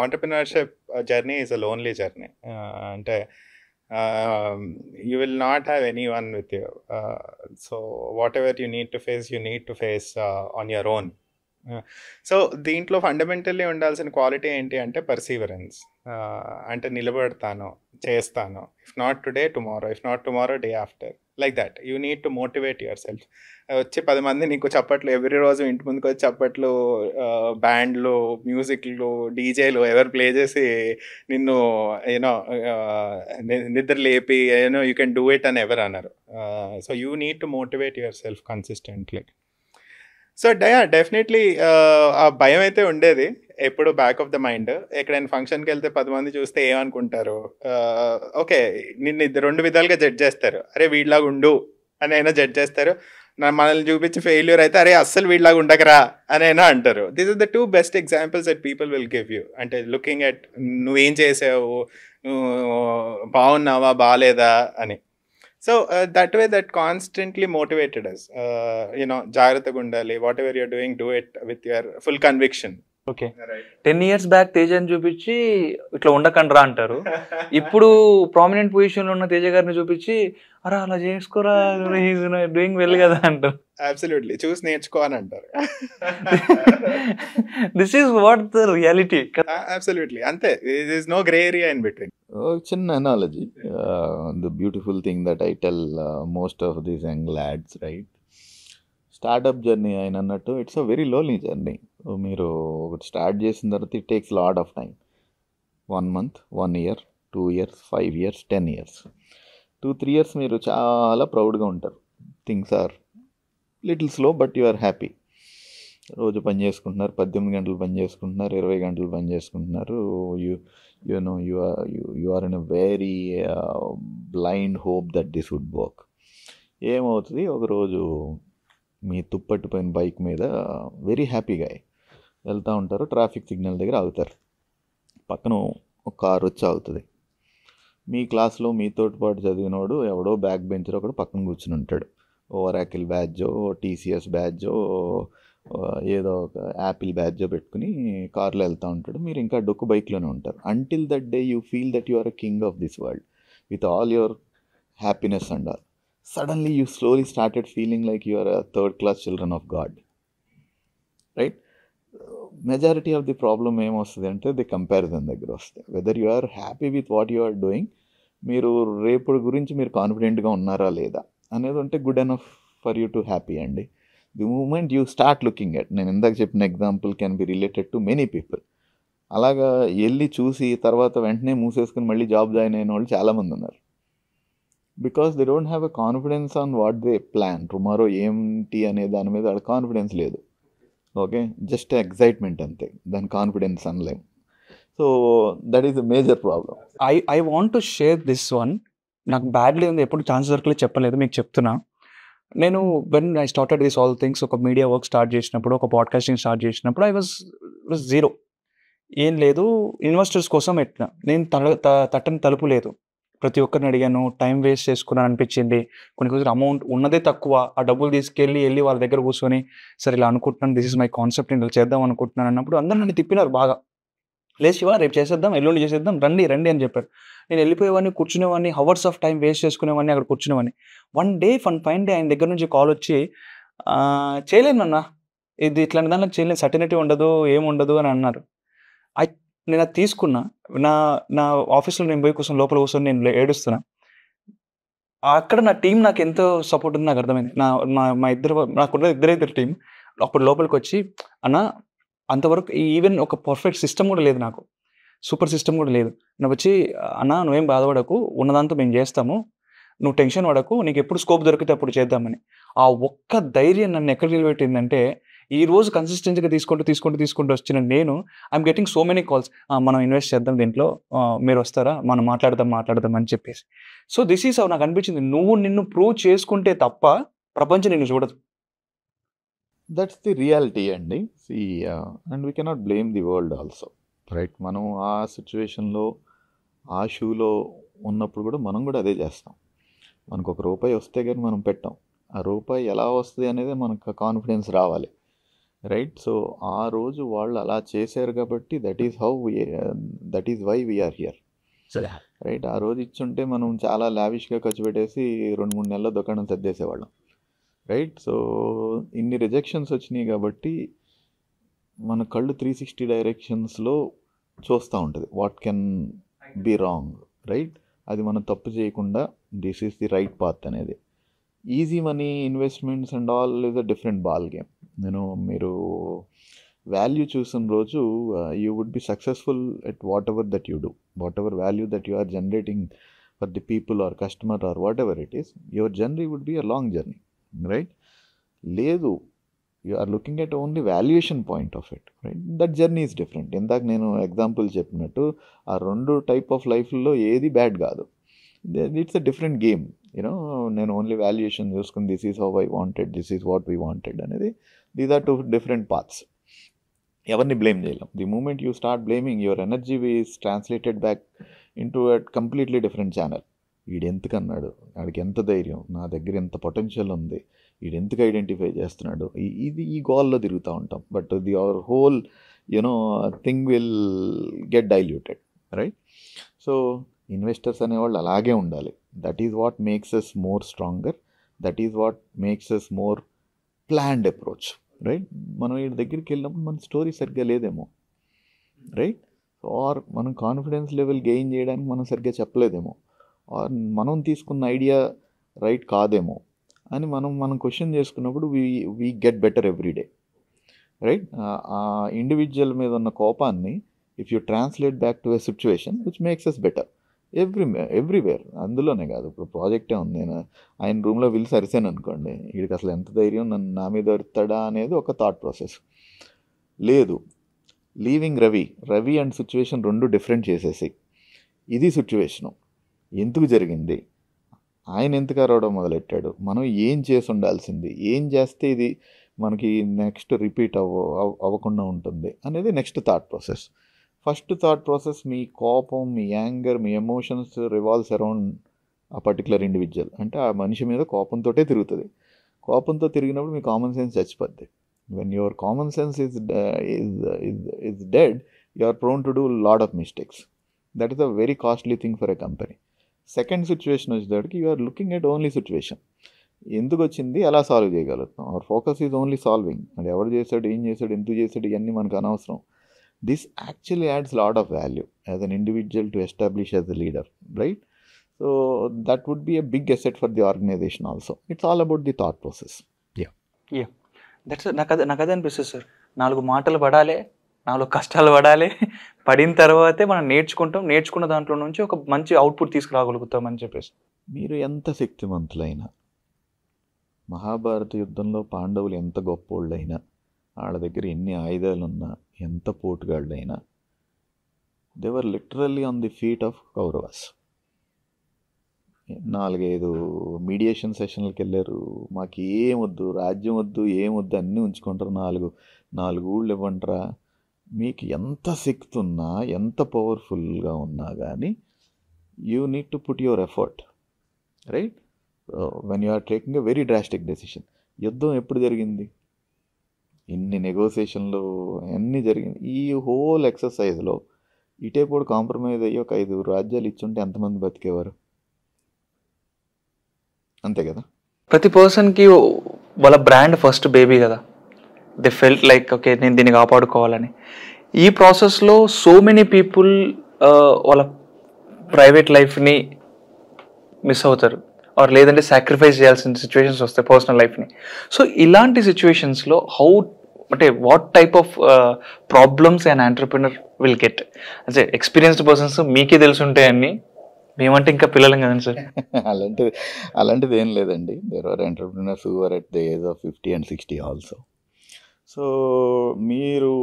entrepreneurship journey is a lonely journey. అంటే you will not have anyone with you, so whatever you need to face on your own. So దీంట్లో ఫండమెంటల్లీ ఉండాల్సిన క్వాలిటీ ఏంటి అంటే పర్సీవరెన్స్. అంటే నిలబడతాను, చేస్తాను, if not today tomorrow, if not tomorrow day after, like that. You need to motivate your self. వచ్చి 10 మంది నీకు చప్పట్లు, ఎవ్రీ రోజు ఇంటి ముందుకు వచ్చి చప్పట్లు, బ్యాండ్లు, మ్యూజిక్లు, డీజేలు ఎవరు ప్లే చేసి నిన్ను యూనో నిద్ర లేపి యూ కెన్ డూ ఇట్ అని ఎవరు అన్నారు. So you need to motivate your self consistently. So definitely ఆ భయం అయితే ఉండేది ఎప్పుడు బ్యాక్ ఆఫ్ ద మైండ్. ఎక్కడైనా ఫంక్షన్కి వెళ్తే 10 మంది చూస్తే ఏమనుకుంటారు, ఓకే నిన్ను 2 విధాలుగా జడ్జ్ చేస్తారు, అరే వీడిలాగా ఉండు అని అయినా జడ్జ్ చేస్తారు, మనల్ని చూపించి ఫెయిల్యూర్ అయితే అరే అస్సలు వీడిలాగా ఉండకరా అని అయినా అంటారు. This is the 2 best examples that people will give you. అంటే లుకింగ్ ఎట్ నువ్వేం చేసావు, నువ్వు బాగున్నావా బాగాలేదా అని. So that way that constantly motivated us. జాగ్రత్తగా ఉండాలి, whatever you're doing do it with your full conviction. Okay, 10 years back తేజని చూపించి ఇట్లా ఉండకండి రా అంటారు, ఇప్పుడు ప్రామినెంట్ పొజిషన్లో ఉన్న తేజ గారిని చూపించి అరే అలా చేసుకోరా డూయింగ్ వెల్ కదా అంటారు. అబ్సల్యూట్లీ, చూసి నేర్చుకో అని అంటారు. This is what the reality. Absolutely అంతే, there is no grey area in between. చిన్న analogy, the beautiful thing that I tell most of these young lads, right? Startup journey ఆయన అన్నట్టు it's a very lonely journey. మీరు ఒకటి start చేసిన తర్వాత it takes lot of time. 1 month, 1 year, 2 years, 5 years, 10 years, 2-3 years మీరు చాలా ప్రౌడ్గా ఉంటారు. Things are little slow but you are happy. రోజు పని చేసుకుంటున్నారు, 18 గంటలు పని చేసుకుంటున్నారు, 20 గంటలు పని చేసుకుంటున్నారు. You are in a very blind hope that this would work. ఏమవుతుంది, ఒకరోజు మీ తుప్పట్టిపోయిన బైక్ మీద వెరీ హ్యాపీగా వెళ్తూ ఉంటారు, ట్రాఫిక్ సిగ్నల్ దగ్గర ఆగుతారు, పక్కన ఒక కారు వచ్చి ఆగుతుంది. మీ క్లాస్లో మీతోటి పాటు చదివినోడు ఎవడో బ్యాక్ బెంచర్ ఒకడు పక్కన కూర్చుని ఉంటాడు, ఓరాకిల్ బ్యాడ్జో, టీసీఎస్ బ్యాడ్జో, ఏదో ఒక యాపిల్ బ్యాడ్జో పెట్టుకుని కార్లో వెళ్తూ ఉంటాడు. మీరు ఇంకా డొక్కు బైక్లోనే ఉంటారు. Until that day you feel that you are a king of this world with all your happiness and all. Suddenly you slowly started feeling like you are a third-class children of God, right? Majority of the problem ఏమొస్తుంది అంటే the comparison దగ్గర వస్తాయి. Whether you are happy with what you are doing, మీరు రేపు గురించి మీరు కాన్ఫిడెంట్గా ఉన్నారా లేదా అనేది ఉంటే good enough for you to happy అండి. The moment you start looking at, నేను ఇందాక చెప్పిన example can be related to many people. అలాగా వెళ్ళి చూసి తర్వాత వెంటనే మూసేసుకుని మళ్ళీ జాబ్ జాయిన్ అయిన వాళ్ళు చాలామంది ఉన్నారు. Because they don't have a confidence on what they plan. Tomorrow ఏంటి అనే దాని మీద వాళ్ళ కాన్ఫిడెన్స్ లేదు. ఓకే, జస్ట్ ఎగ్జైట్మెంట్ అంతే, దాని కాన్ఫిడెన్స్ అనలేం. So that is the major problem. I want to share this one. నాకు బ్యాడ్లీ ఉంది, ఎప్పుడు ఛాన్స్ దొరకలేదు, చెప్పలేదు, మీకు చెప్తున్నా. నేను when I started this all things, ఒక మీడియా వర్క్ స్టార్ట్ చేసినప్పుడు, ఒక పాడ్కాస్టింగ్ స్టార్ట్ చేసినప్పుడు ఐ వాజ్ జీరో, ఏం లేదు. ఇన్వెస్టర్స్ కోసం ఎట్లా నేను తట్టని తలుపు లేదు. ప్రతి ఒక్కరిని అడిగాను, టైం వేస్ట్ చేసుకున్నాను అనిపించింది. కొన్ని అమౌంట్ ఉన్నదే తక్కువ, ఆ డబ్బులు తీసుకెళ్ళి వాళ్ళ దగ్గర కూర్చొని సరే ఇలా అనుకుంటున్నాను, దిస్ ఇస్ మై కాన్సెప్ట్, నేను చేద్దాం అనుకుంటున్నాను అన్నప్పుడు అందరూ నన్ను తిప్పినారు బాగా. లేదు శివ, రేపు చేసేద్దాం, ఎల్లుండి చేసేద్దాం, రండి రండి అని చెప్పారు. నేను వెళ్ళిపోయేవాడిని, కూర్చునేవాడిని, హవర్స్ ఆఫ్ టైం వేస్ట్ చేసుకునేవాడిని, అక్కడ కూర్చునేవాడిని. వన్ డే ఫైన్ డే ఆయన దగ్గర నుంచి కాల్ వచ్చి, చేయలేను అన్న, ఇది ఇట్లాంటి దాంట్లో చేయలేదు, సర్టినిటీ ఉండదు, ఏముండదు అని అన్నారు. నేను అది తీసుకున్నా. నా ఆఫీస్లో నేను పోయి కూర్చొని లోపల కూర్చొని నేను ఏడుస్తున్నా. అక్కడ నా టీం నాకు ఎంతో సపోర్ట్ ఉంది నాకు అర్థమైంది. మా నాకున్న ఇద్దరు టీం అప్పుడు లోపలికి వచ్చి, అన్న అంతవరకు ఈవెన్ ఒక పర్ఫెక్ట్ సిస్టమ్ కూడా లేదు, నాకు సూపర్ సిస్టమ్ కూడా లేదు. నువ్వు వచ్చి, అన్న నువ్వేం బాధపడకు, ఉన్నదాంతో మేము చేస్తాము, నువ్వు టెన్షన్ పడకు, నీకు ఎప్పుడు స్కోప్ దొరికితే అప్పుడు చేద్దామని. ఆ ఒక్క ధైర్యం నన్ను ఎక్కడ నిలబెట్టిందంటే, ఈ రోజు కన్సిస్టెన్సీగా తీసుకుంటూ వచ్చిన నేను I'm getting so many calls. మనం ఇన్వెస్ట్ చేద్దాం దీంట్లో, మీరు వస్తారా, మనం మాట్లాడదాం అని చెప్పేసి. సో దిస్ ఈస్ నాకు అనిపించింది, నువ్వు నిన్ను ప్రూవ్ చేసుకుంటే తప్ప ప్రపంచం నిన్ను చూడదు. దట్స్ ది రియాలిటీ అండి. And we cannot blame the world also, right? మనం ఆ సిచ్యువేషన్లో ఆ షూలో ఉన్నప్పుడు కూడా మనం కూడా అదే చేస్తాం. మనకు ₹1 వస్తే కానీ మనం పెట్టాం. ఆ రూపాయి ఎలా వస్తుంది అనేది మనకు కాన్ఫిడెన్స్ రావాలి, రైట్? సో ఆ రోజు వాళ్ళు అలా చేశారు కాబట్టి that is why we're here, right? ఆ రోజు ఇచ్చుంటే మనం చాలా లావిష్గా ఖర్చు పెట్టేసి 2-3 నెలల దుకాణం సర్దేసేవాళ్ళం, రైట్? సో ఇన్ని రిజెక్షన్స్ వచ్చినాయి కాబట్టి మన కళ్ళు 360 డైరెక్షన్స్లో చూస్తూ ఉంటుంది, what can be wrong, right? అది మనం తప్పు చేయకుండా this is the right path అనేది. Easy money investments and all is a different ball game. మీరు వాల్యూ చూసిన రోజు you would be successful at whatever that you do, whatever value that you are generating for the people or customer or whatever it is, your journey would be a long journey, right? లేదు, you are looking at only valuation point of it, right? That journey is different. ఇందాక నేను example చెప్పినట్టు ఆ 2 type of లైఫ్లో ఏది bad కాదు, it's a different game. నేను only valuation చూసుకుని this is how I wanted, this is what we wanted అనేది, దీస్ ఆర్ 2 డిఫరెంట్ పాత్స్. ఎవరిని బ్లేమ్ చేయలేం. The moment you start blaming, your energy is translated back into a completely different channel. వీడెందుకన్నాడు, వాడికి ఎంత ధైర్యం, నా దగ్గర ఎంత పొటెన్షియల్ ఉంది, వీడెందుకు ఐడెంటిఫై చేస్తున్నాడు, ఈ గోల్లో తిరుగుతూ ఉంటాం. But our whole thing will get diluted, right? So investors అనేవాళ్ళు అలాగే ఉండాలి. That is what makes us more stronger, that is what makes us more planned approach, right? మనం వీడి దగ్గరికి వెళ్ళినప్పుడు మన స్టోరీ సరిగ్గా లేదేమో, రైట్? ఆర్ మనం కాన్ఫిడెన్స్ లెవెల్ గెయిన్ చేయడానికి మనం సరిగ్గా చెప్పలేదేమో, ఆర్ మనం తీసుకున్న ఐడియా రైట్ కాదేమో అని మనం క్వశ్చన్ చేసుకున్నప్పుడు we get better everyday, right? ఆ ఇండివిజువల్ మీద ఉన్న కోపాన్ని if you translate back to a situation which makes us better everywhere. అందులోనే కాదు, ఇప్పుడు ప్రాజెక్టే ఉంది, నేను ఆయన రూమ్లో పిలిచి అరిసాను అనుకోండి, వీడికి అసలు ఎంత ధైర్యం నా మీద అరుతాడా అనేది ఒక థాట్ ప్రాసెస్. లేదు, leaving Ravi and situation 2 different చేసేసి, ఇది సిచ్యువేషను ఎందుకు జరిగింది, ఆయన ఎందుకు అరవడం మొదలెట్టాడు, మనం ఏం చేసి ఉండాల్సింది, ఏం చేస్తే ఇది మనకి నెక్స్ట్ రిపీట్ అవ్వకుండా ఉంటుంది అనేది next thought process. First thought process, మీ కోపం, మీ యాంగర్, మీ ఎమోషన్స్ రివాల్వ్స్ అరౌండ్ ఆ పర్టికులర్ ఇండివిజువల్. అంటే ఆ మనిషి మీద కోపంతో తిరుగుతుంది. కోపంతో తిరిగినప్పుడు మీ కామన్ సెన్స్ చచ్చిపోద్ది. When your common sense is dead, you are prone to do a lot of mistakes. That is a very costly thing for a company. Second situation వచ్చేటప్పటికి you are looking at only situation, ఎందుకు వచ్చింది, ఎలా solve చేయగలుగుతాం. Our focus is only solving. అది ఎవరు చేశాడు, ఏం చేశాడు, ఎందుకు చేశాడు, ఇవన్నీ మనకు అనవసరం. This actually adds lot of value as an individual to establish as a leader, right? So that would be a big asset for the organization also. It's all about the thought process. నాకు అదే అనిపిస్తుంది sir, 4 మాటలు పడాలి, 4 కష్టాలు పడాలి, పడిన తర్వాతే మనం నేర్చుకున్న దాంట్లో నుంచి ఒక మంచి అవుట్పుట్ తీసుకురాగలుగుతామని చెప్పేసి. మీరు ఎంత శక్తివంతులైనా, మహాభారత యుద్ధంలో పాండవులు ఎంత గొప్పోళ్ళైనా, వాళ్ళ దగ్గర ఎన్ని ఆయుధాలున్నా, ఎంత పోటుగాళ్ళైనా, they were literally on the feet of Kauravas. 4-5 mediation సెషన్లకు వెళ్ళారు, మాకు ఏమొద్దు, రాజ్యం వద్దు, ఏమొద్దు, అన్నీ ఉంచుకుంటారు, 4 ఊళ్ళు ఇవ్వంటారా. మీకు ఎంత శక్తి ఉన్నా, ఎంత పవర్ఫుల్గా ఉన్నా కానీ you need to put your effort, right? When you are taking a very drastic decision. యుద్ధం ఎప్పుడు జరిగింది, ఇన్ని నెగోసియేషన్లు అన్నీ జరిగింది. ఈ హోల్ ఎక్సర్సైజ్లో ఇటేపోడు కాంప్రమైజ్ అయ్యి ఒక 5 రాజ్యాలు ఇచ్చుంటే ఎంతమంది బతికేవారు? అంతే కదా. ప్రతి పర్సన్కి వాళ్ళ బ్రాండ్ ఫస్ట్ బేబీ కదా, దే ఫెల్ట్ లైక్ ఓకే నేను దీన్ని కాపాడుకోవాలని. ఈ ప్రాసెస్లో సో మెనీ పీపుల్ వాళ్ళ ప్రైవేట్ లైఫ్ని మిస్ అవుతారు, ఆర్ లేదంటే సాక్రిఫైస్ చేయాల్సిన సిచ్యువేషన్స్ వస్తాయి పర్సనల్ లైఫ్ని. సో ఇలాంటి సిచ్యువేషన్స్లో what type of problems and entrepreneur will get? అంటే ఎక్స్పీరియన్స్డ్ పర్సన్స్ మీకే తెలుసుంటాయి అన్నీ, మేమంటే ఇంకా పిల్లలం కదండి సార్. అలాంటిది అలాంటిది ఏం లేదండి. There are entrepreneurs who are at the age of 50 and 60 also. So మీరు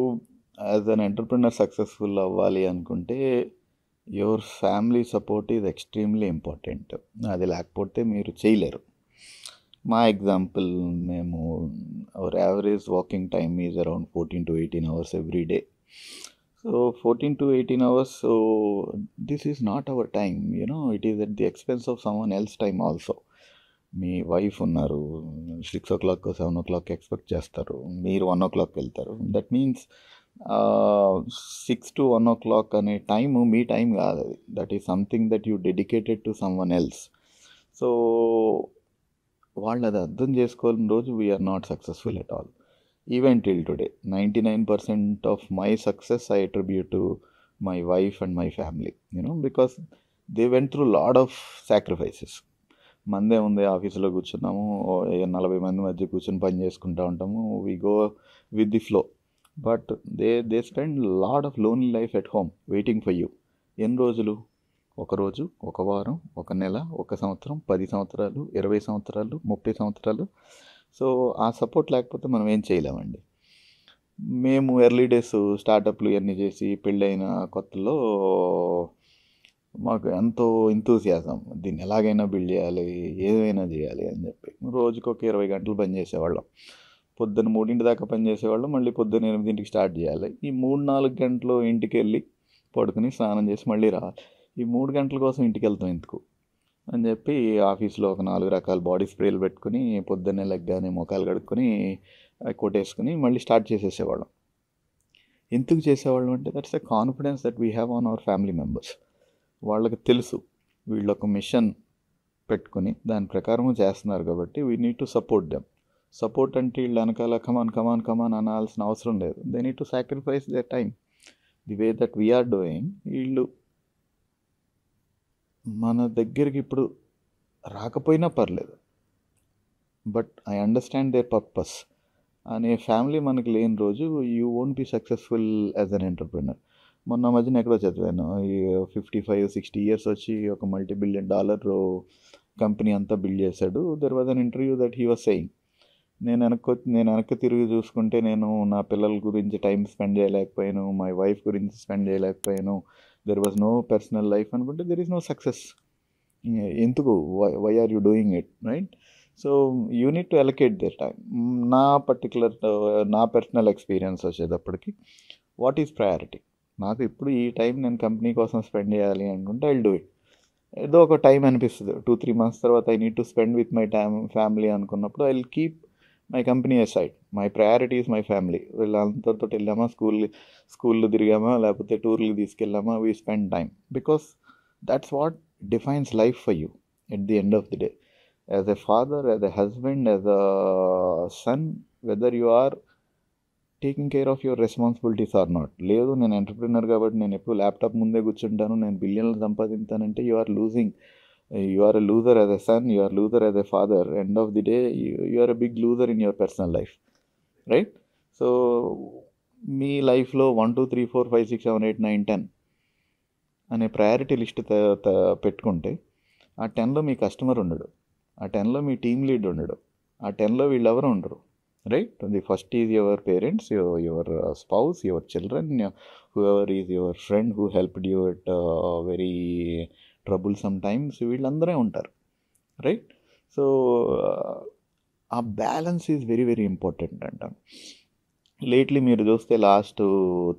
యాజ్ అన్ ఎంటర్‌ప్రెన్యూర్ సక్సెస్‌ఫుల్ అవ్వాలి అనుకుంటే your family support is extremely important. అది లేకపోతే మీరు చేయలేరు. మా ఎగ్జాంపుల్, మేము our average walking time is around 14 to 18 hours every day. So 14 to 18 hours, so this is not our time, it is at the expense of someone else time also. Me wife ఉన్నారు, 6 o'clock 7 o'clock expect చేస్తారు, మీరు 1 o'clock వెళ్తారు. That means 6 to 1 o'clock అనే time మీ time కాదు. అది that is something that you dedicated to someone else. So వాళ్ళు అది అర్థం చేసుకోవాలని రోజు we are not successful at all. Even till today 99% of my success I attribute to my wife and my family, because they went through lot of sacrifices. మందే ఉంది, ఆఫీసులో కూర్చున్నాము, 40 మంది మధ్య కూర్చొని పని చేసుకుంటూ ఉంటాము, we go with the flow. But they spend lot of lonely life at home waiting for you. ఎన్ని రోజులు? ఒక రోజు, ఒక వారం, ఒక నెల, ఒక సంవత్సరం, 10 సంవత్సరాలు, 20 సంవత్సరాలు, 30 సంవత్సరాలు. సో ఆ సపోర్ట్ లేకపోతే మనం ఏం చేయలేమండి. మేము ఎర్లీ డేస్ స్టార్టప్లు ఇవన్నీ చేసి పెళ్ళైన కొత్తలో మాకు ఎంతో ఎంతూసియాజం, దీన్ని ఎలాగైనా బిల్డ్ చేయాలి, ఏదైనా చేయాలి అని చెప్పి రోజుకి ఒక 20 గంటలు పని చేసేవాళ్ళం. పొద్దున్న 3 దాకా పని చేసేవాళ్ళం, మళ్ళీ పొద్దున్న 8 స్టార్ట్ చేయాలి. ఈ 3-4 గంటలు ఇంటికి వెళ్ళి పడుకుని స్నానం చేసి మళ్ళీ రావాలి. ఈ 3 గంటల కోసం ఇంటికి వెళ్తాం ఎందుకు అని చెప్పి ఆఫీస్లో ఒక 4 రకాల బాడీ స్ప్రేలు పెట్టుకుని పొద్దున్నే లెగ్గానే ముఖాలు కడుక్కొని కొట్టేసుకుని మళ్ళీ స్టార్ట్ చేసేసేవాళ్ళం. ఎందుకు చేసేవాళ్ళం అంటే that's a confidence that we have on our family members. వాళ్ళకి తెలుసు వీళ్ళు ఒక మిషన్ పెట్టుకుని దాని ప్రకారం చేస్తున్నారు కాబట్టి we need to support them. Support అంటే వీళ్ళు వెనకాల కమాన్ అనాల్సిన అవసరం లేదు. They need to sacrifice their time the way that we are doing. వీళ్ళు మన దగ్గరికి ఇప్పుడు రాకపోయినా పర్లేదు, but I understand their purpose అనే ఫ్యామిలీ మనకి లేని రోజు you won't be successful as an entrepreneur. మొన్న మధ్యన ఎక్కడో చదివాను, ఈ 55-60 ఇయర్స్ వచ్చి ఒక $multi-billion కంపెనీ అంతా బిల్డ్ చేశాడు. There was an interview that he was saying, నేను వెనక్కి తిరిగి చూసుకుంటే నేను నా పిల్లల గురించి టైం స్పెండ్ చేయలేకపోయాను, మై వైఫ్ గురించి స్పెండ్ చేయలేకపోయాను, there was no personal life అనుకుంటే దెర్ ఈజ్ నో సక్సెస్. ఎందుకు? Why are you doing it, right? So you need to allocate their time. నా పర్సనల్ ఎక్స్పీరియన్స్ వచ్చేటప్పటికి వాట్ ఈజ్ ప్రయారిటీ? నాకు ఇప్పుడు ఈ టైం నేను కంపెనీ కోసం స్పెండ్ చేయాలి అనుకుంటే ఐ విల్ డూ ఇట్. ఏదో ఒక టైం అనిపిస్తుంది 2-3 months తర్వాత I need to spend with my family అనుకున్నప్పుడు I will keep my company aside. My priority is my family. వీళ్ళందరితో వెళ్ళామా, స్కూల్లో తిరిగామా, లేకపోతే టూర్లు తీసుకెళ్ళామా, we spend time because that's what defines life for you at the end of the day. As a father, as a husband, as a son, whether you are taking care of your responsibilities or not. లేదు నేను entrepreneur కాబట్టి నేను ఎప్పుడు laptop ముందే కూర్చుంటాను, నేను బిలియన్లు సంపాదించానంటే you are losing. You are a loser as a son, you are a loser as a father. End of the day, you are a big loser in your personal life, right? So, మీ లైఫ్లో 1, 2, 3, 4, 5, 6, 7, 8, 9, 10 అనే priority list పెట్టుకుంటే ఆ 10లో మీ customer ఉండడు, ఆ 10లో మీ team lead ఉండడు, ఆ 10లో వీళ్ళెవరు ఉండరు, right? The first is your parents, your spouse, your children, whoever is your friend who helped you at very trouble some times, వీళ్ళందరే ఉంటారు, రైట్? సో ఆ balance is very very important అంటాను. Lately మీరు చూస్తే లాస్ట్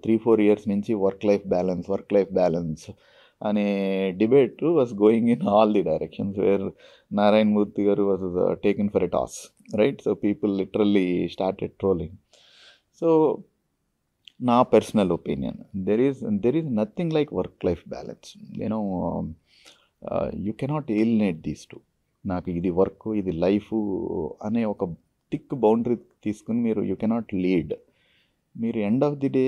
3-4 years నుంచి work life balance అనే debate was going in all the directions where Narayana Murthy garu was taken for a toss, right? So people literally started trolling. So నా personal opinion, there is nothing like work life balance. You cannot eliminate these two. నాకు ఇది work, ఇది life అనే ఒక thick boundary తీసుకుని మీరు you cannot lead. మీరు end of the day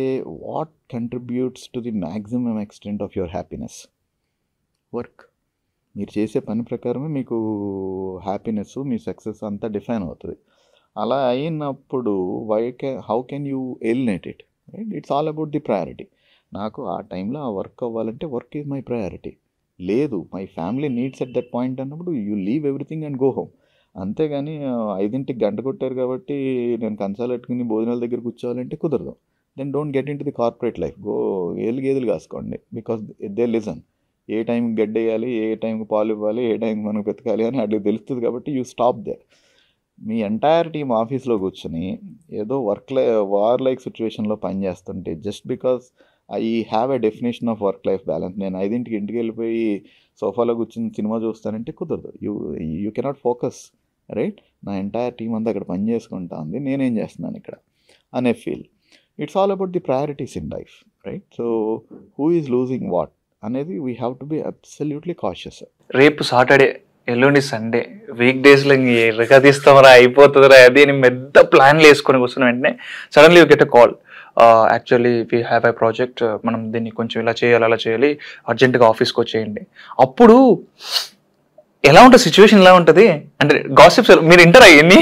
what contributes to the maximum extent of your happiness? Work. మీరు చేసే పని ప్రకారమే మీకు హ్యాపీనెస్, మీ సక్సెస్ అంతా డిఫైన్ అవుతుంది. అలా అయినప్పుడు how can you eliminate it, right? It's all about the priority. నాకు ఆ టైంలో ఆ వర్క్ అవ్వాలంటే వర్క్ ఈజ్ మై ప్రయారిటీ. లేదు my family needs at that point అన్నప్పుడు you leave everything and go home. అంతేగాని 5ంటికి గంట కొట్టారు కాబట్టి నేను కంచాలు పెట్టుకుని భోజనాల దగ్గర కూర్చోవాలంటే కుదరదు. Then don't get into the corporate life. Go గేదెలు కాసుకోండి, బికాస్ దే లిసన్. ఏ టైంకి గడ్డ వేయాలి, ఏ టైంకి పాలు ఇవ్వాలి, ఏ టైంకి మనం బతకాలి అని అట్లా తెలుస్తుంది కాబట్టి you stop they. Me entire team ఆఫీస్లో కూర్చొని ఏదో వార్ లైక్ సిచ్యువేషన్లో పనిచేస్తుంటే just because I have a definition of work life balance, నేను 5ంటికి ఇంటికి వెళ్ళిపోయి సోఫాలో కూర్చొని సినిమా చూస్తానంటే కుదరదు. You cannot focus, right? నా ఎంటైర్ టీం అంతా అక్కడ పని చేసుకుంటా ఉంది, నేనేం చేస్తున్నాను ఇక్కడ అనే feel. It's all about the priorities in life, right? So who is losing what అనేది we have to be absolutely cautious. రేపు సాటర్డే, ఎల్లుండి సండే, వీక్ డేస్లో ఎరగా తీస్తామరా, అయిపోతుందిరా అది అని పెద్ద ప్లాన్లు వేసుకొని కూర్చున్న వెంటనే suddenly you get a call, actually we have I project, మనం దీన్ని కొంచెం ఇలా చేయాలి, అలా చేయాలి, అర్జెంటుగా ఆఫీస్కి వచ్చేయండి. అప్పుడు ఎలా ఉంటుంది సిచ్యువేషన్? ఎలా ఉంటుంది అంటే గాసిప్స్ మీరు వింటారా అవన్నీ?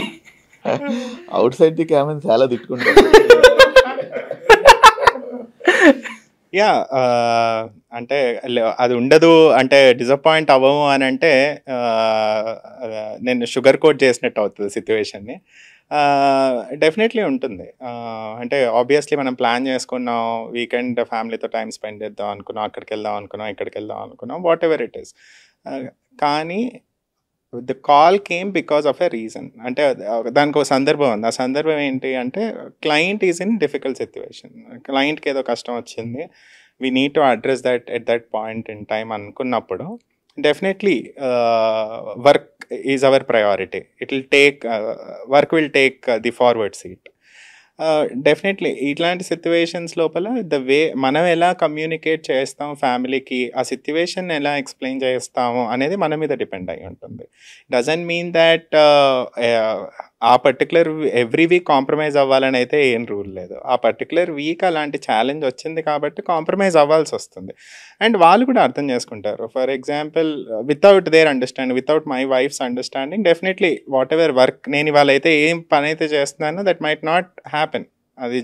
అవుట్ సైడ్ ది క్యామెన్ చాలా తిట్టుకుంటారు. యా, అంటే అది ఉండదు అంటే డిసప్పాయింట్ అవ్వము అని అంటే నేను షుగర్ కోట్ చేసినట్టు అవుతుంది సిచ్యువేషన్ని. డెఫినెట్లీ ఉంటుంది. అంటే ఆబ్వియస్లీ మనం ప్లాన్ చేసుకున్నాం, వీకెండ్ ఫ్యామిలీతో టైం స్పెండ్ చేద్దాం అనుకున్నాం, అక్కడికి వెళ్దాం అనుకున్నాం, ఇక్కడికి వెళ్దాం అనుకున్నాం, వాట్ ఎవర్ ఇట్ ఈస్. కానీ the call came because of a reason. అంటే దానికి ఒక సందర్భం ఉంది. ఆ సందర్భం ఏంటి అంటే client is in difficult situation, క్లయింట్కి ఏదో కష్టం వచ్చింది, we need to address that at that point in time అనుకున్నప్పుడు definitely work is our priority. Work will take the forward seat. Definitely ఇట్లాంటి సిచ్యువేషన్స్ లోపల ద వే మనం ఎలా కమ్యూనికేట్ చేస్తాం ఫ్యామిలీకి, ఆ సిచ్యువేషన్ ఎలా ఎక్స్ప్లెయిన్ చేస్తాము అనేది మన మీద డిపెండ్ అయి ఉంటుంది. డజంట్ మీన్ దట్ ఆ పర్టికులర్ ఎవ్రీ వీక్ కాంప్రమైజ్ అవ్వాలని అయితే ఏం రూల్ లేదు. ఆ పర్టికులర్ వీక్ అలాంటి ఛాలెంజ్ వచ్చింది కాబట్టి కాంప్రమైజ్ అవ్వాల్సి వస్తుంది. అండ్ వాళ్ళు కూడా అర్థం చేసుకుంటారు. For example without their understanding, without my wife's understanding, definitely what ever work నేను ఇవాళ అయితే ఏం పని అయితే చేస్తున్నానో దట్ మైట్ నాట్ హ్యాపెన్. అది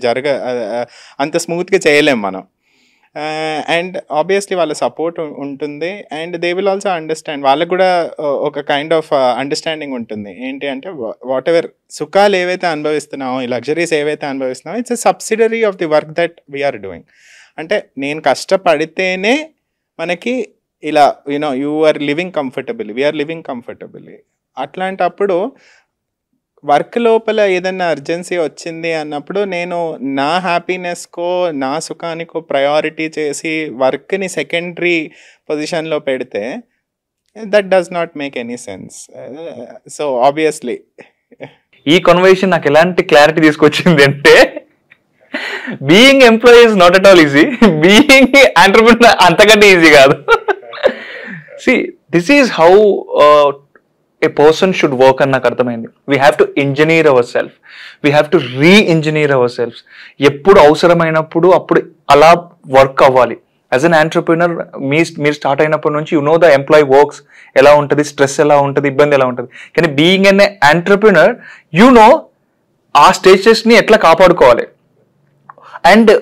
అంత స్మూత్గా చేయలేం మనం. అండ్ ఆబ్వియస్లీ వాళ్ళ సపోర్ట్ ఉంటుంది. And they will also understand. వాళ్ళకు కూడా ఒక కైండ్ ఆఫ్ అండర్స్టాండింగ్ ఉంటుంది. ఏంటి అంటే వాట్ ఎవర్ సుఖాలు ఏవైతే అనుభవిస్తున్నామో, ఈ లగ్జరీస్ ఏవైతే అనుభవిస్తున్నామో, it's a subsidiary of the work that we are doing. అంటే నేను కష్టపడితేనే మనకి ఇలా you are living comfortably, we're living comfortably. అట్లాంటప్పుడు వర్క్ లోపల ఏదైనా అర్జెన్సీ వచ్చింది అన్నప్పుడు నేను నా హ్యాపీనెస్కో నా సుఖానికో ప్రయారిటీ చేసి వర్క్ని సెకండరీ పొజిషన్లో పెడితే that does not make any sense. So obviously ఈ కన్వర్సేషన్ నాకు ఎలాంటి క్లారిటీ తీసుకొచ్చింది అంటే being employee is not at all easy, being entrepreneur అంతకంటే ఈజీ కాదు. See this is how a person should work అని నాకు అర్థమైంది. We have to engineer our self, we have to రీఇంజనీర్ our self. ఎప్పుడు అవసరమైనప్పుడు అప్పుడు అలా వర్క్ అవ్వాలి. యాజ్ అన్ ఎంటర్‌ప్రెన్యూర్ మీరు స్టార్ట్ అయినప్పటి నుంచి you know the employee works ఎలా ఉంటుంది, స్ట్రెస్ ఎలా ఉంటుంది, ఇబ్బంది ఎలా ఉంటుంది. కానీ being an entrepreneur you know ఆ స్టేజెస్ని ఎట్లా కాపాడుకోవాలి అండ్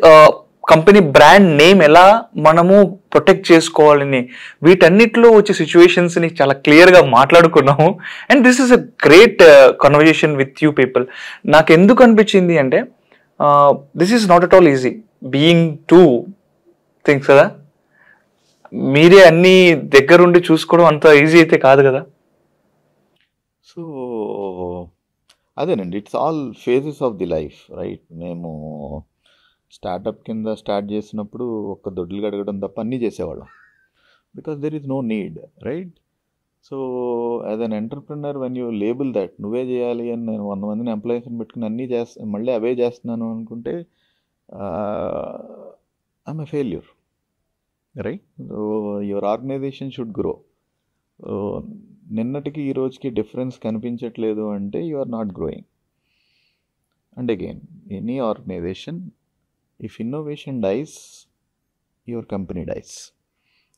కంపెనీ బ్రాండ్ నేమ్ ఎలా మనము ప్రొటెక్ట్ చేసుకోవాలని వీటన్నిటిలో వచ్చే సిచ్యువేషన్స్ని చాలా క్లియర్గా మాట్లాడుకున్నాము. And this is a great conversation with you people. నాకు ఎందుకు అనిపించింది అంటే this is not at all easy being too things కదా. మీరే అన్ని దగ్గరుండి చూసుకోవడం అంత ఈజీ అయితే కాదు కదా. సో అదేనండి, it's all phases of the life, right? మేము స్టార్టప్ కింద స్టార్ట్ చేసినప్పుడు ఒక్క దొడ్లు గడగడం తప్ప అన్నీ చేసేవాళ్ళం, because there is no need, right? So as an entrepreneur when you label that నువ్వే చేయాలి అని నేను 100 మందిని ఎంప్లాయీస్ని పెట్టుకుని అన్నీ మళ్ళీ అవే చేస్తున్నాను అనుకుంటే I'm a failure, right? So your organization should grow. నిన్నటికి ఈ రోజుకి డిఫరెన్స్ కనిపించట్లేదు అంటే you are not growing. And again any organization, if innovation dies, your company dies.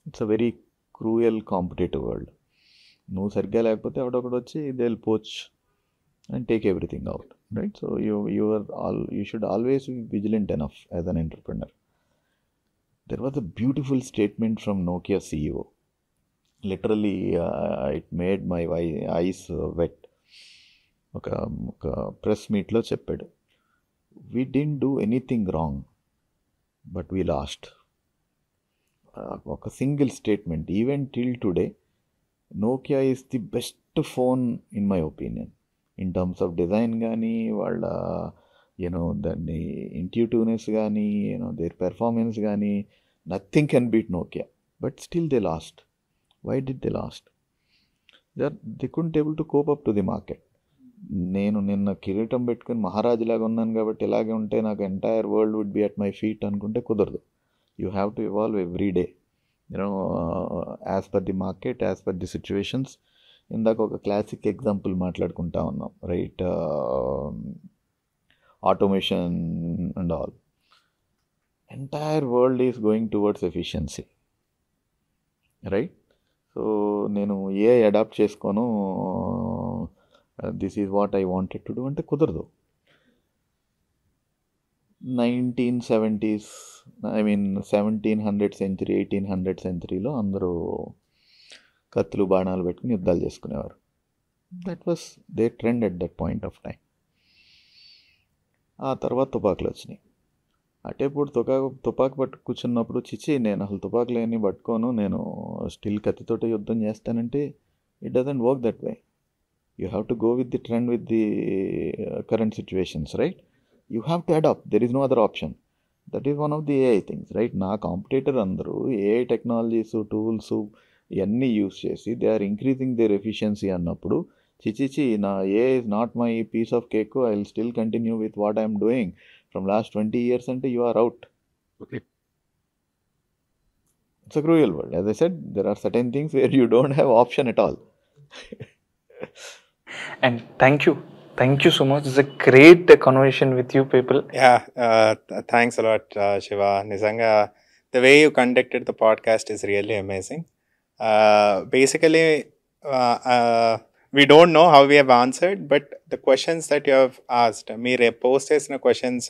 It's a very cruel competitive world. నువ్వు సరిగ్గా లేకపోతే ఎవడొకడు వచ్చి they will pouch and take everything out, right? So you should always be vigilant enough as an entrepreneur. There was a beautiful statement from Nokia CEO. Literally it made my eyes wet. ఒక press మీట్లో చెప్పాడు, we didn't do anything wrong but we lost. ఒక single statement. Even till today Nokia is the best phone in my opinion in terms of design కానీ, వాళ్ళ దాన్ని intuitiveness కానీ, their performance కానీ, nothing can beat Nokia. But still they lost. Why did they lost? They couldn't able to cope up to the market. నేను నిన్న కిరీటం పెట్టుకుని మహారాజులాగా ఉన్నాను కాబట్టి ఇలాగే ఉంటే నాకు entire world would be at my feet అనుకుంటే కుదరదు. You have to evolve every day, as per the market, as per the situations. ఇందాక ఒక క్లాసిక్ ఎగ్జాంపుల్ మాట్లాడుకుంటా ఉన్నాం, right? Automation and all. Entire world is going towards efficiency, right? So నేను ఏ adapt చేసుకోను, this is what I wanted to do అంటే కుదరదు. 1970s, 1700 century, 1800 సెంచరీలో అందరూ కత్తులు బాణాలు పెట్టుకుని యుద్ధాలు చేసుకునేవారు. That was they trend at that point of time. ఆ తర్వాత తుపాకులు వచ్చినాయి. అటేప్పుడు తుపాకు పట్టు కూర్చున్నప్పుడు, చిచి నేను అసలు తుపాకులు ఏమీ పట్టుకోను, నేను స్టిల్ కత్తితోటి యుద్ధం చేస్తానంటే it doesn't work that way. You have to go with the trend, with the current situations, right? You have to adapt. There is no other option. That is one of the AI things, right? నా competitor అందరూ AI technologies, tools ఇవన్నీ use చేసి they are increasing their efficiency అన్నప్పుడు, చిచిచి నా AI is not my piece of cake, I will still continue with what I am doing from last 20 years అంటే you are out. Okay. It's a cruel world. As I said, there are certain things where you don't have option at all. And thank you so much. It's a great conversation with you people. Yeah, thanks a lot, Shiva. Nizanga, the way you conducted the podcast is really amazing. Basically, we don't know how we have answered, but the questions that you have asked, mere post chesina questions,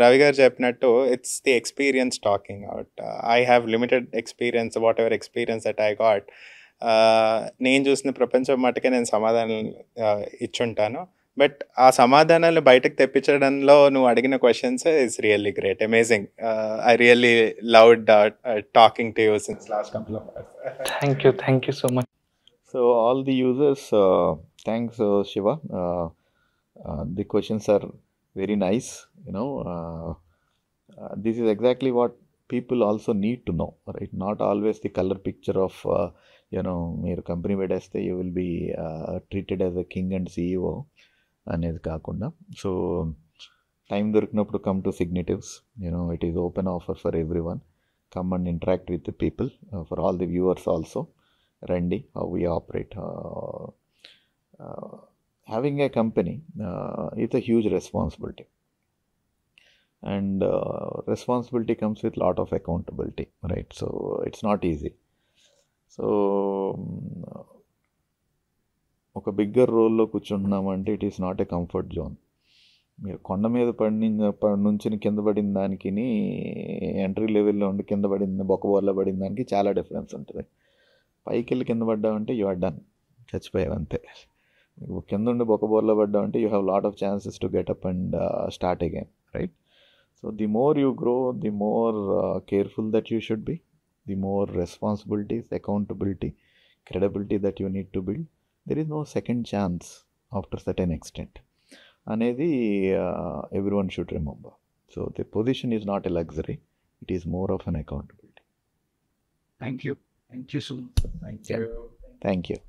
Ravi garu cheppinattu, it's the experience talking out. I have limited experience, whatever experience that I got. నేను చూసిన ప్రపంచం మటుకే నేను సమాధానం ఇచ్చుంటాను. But ఆ సమాధానాలు బయటకు తెప్పించడంలో నువ్వు అడిగిన questions is really great, amazing. I really loved talking to you since last couple of hours. Thank you so much. So all the users, thanks Shiva. The questions are very nice. This is exactly what people also need to know, right? Not always the color picture of మీరు company పెట్టేస్తే you will be treated as a king and CEO అనేది కాకుండా, so time దొరికినప్పుడు come to Signitives. It is open offer for every one. Come and interact with the people. For all the viewers also, రండి. How we operate. Having a company it's a huge responsibility, and responsibility comes with lot of accountability, right? So it's not easy. So ఒక bigger రోల్లో కూర్చుంటున్నామంటే it is not a comfort zone. మీరు కొండ మీద నుంచి కింద పడిన దానికి, ఎంట్రీ లెవెల్లో ఉండి కింద పడింది, బొక్కబోర్లో పడిన దానికి చాలా డిఫరెన్స్ ఉంటుంది. పైకి వెళ్ళి కింద పడ్డామంటే యు ఆర్ డన్, చచ్చిపోయావు అంతే. కింద ఉండి బొక్కబోర్లో పడ్డామంటే you have lot of chances to get up and start again, right? So the more you grow, the more careful that you should be, the more responsibilities, accountability, credibility that you need to build. There is no second chance after certain extent. Anedi everyone should remember. So the position is not a luxury, it is more of an accountability. Thank you so much. Thank you.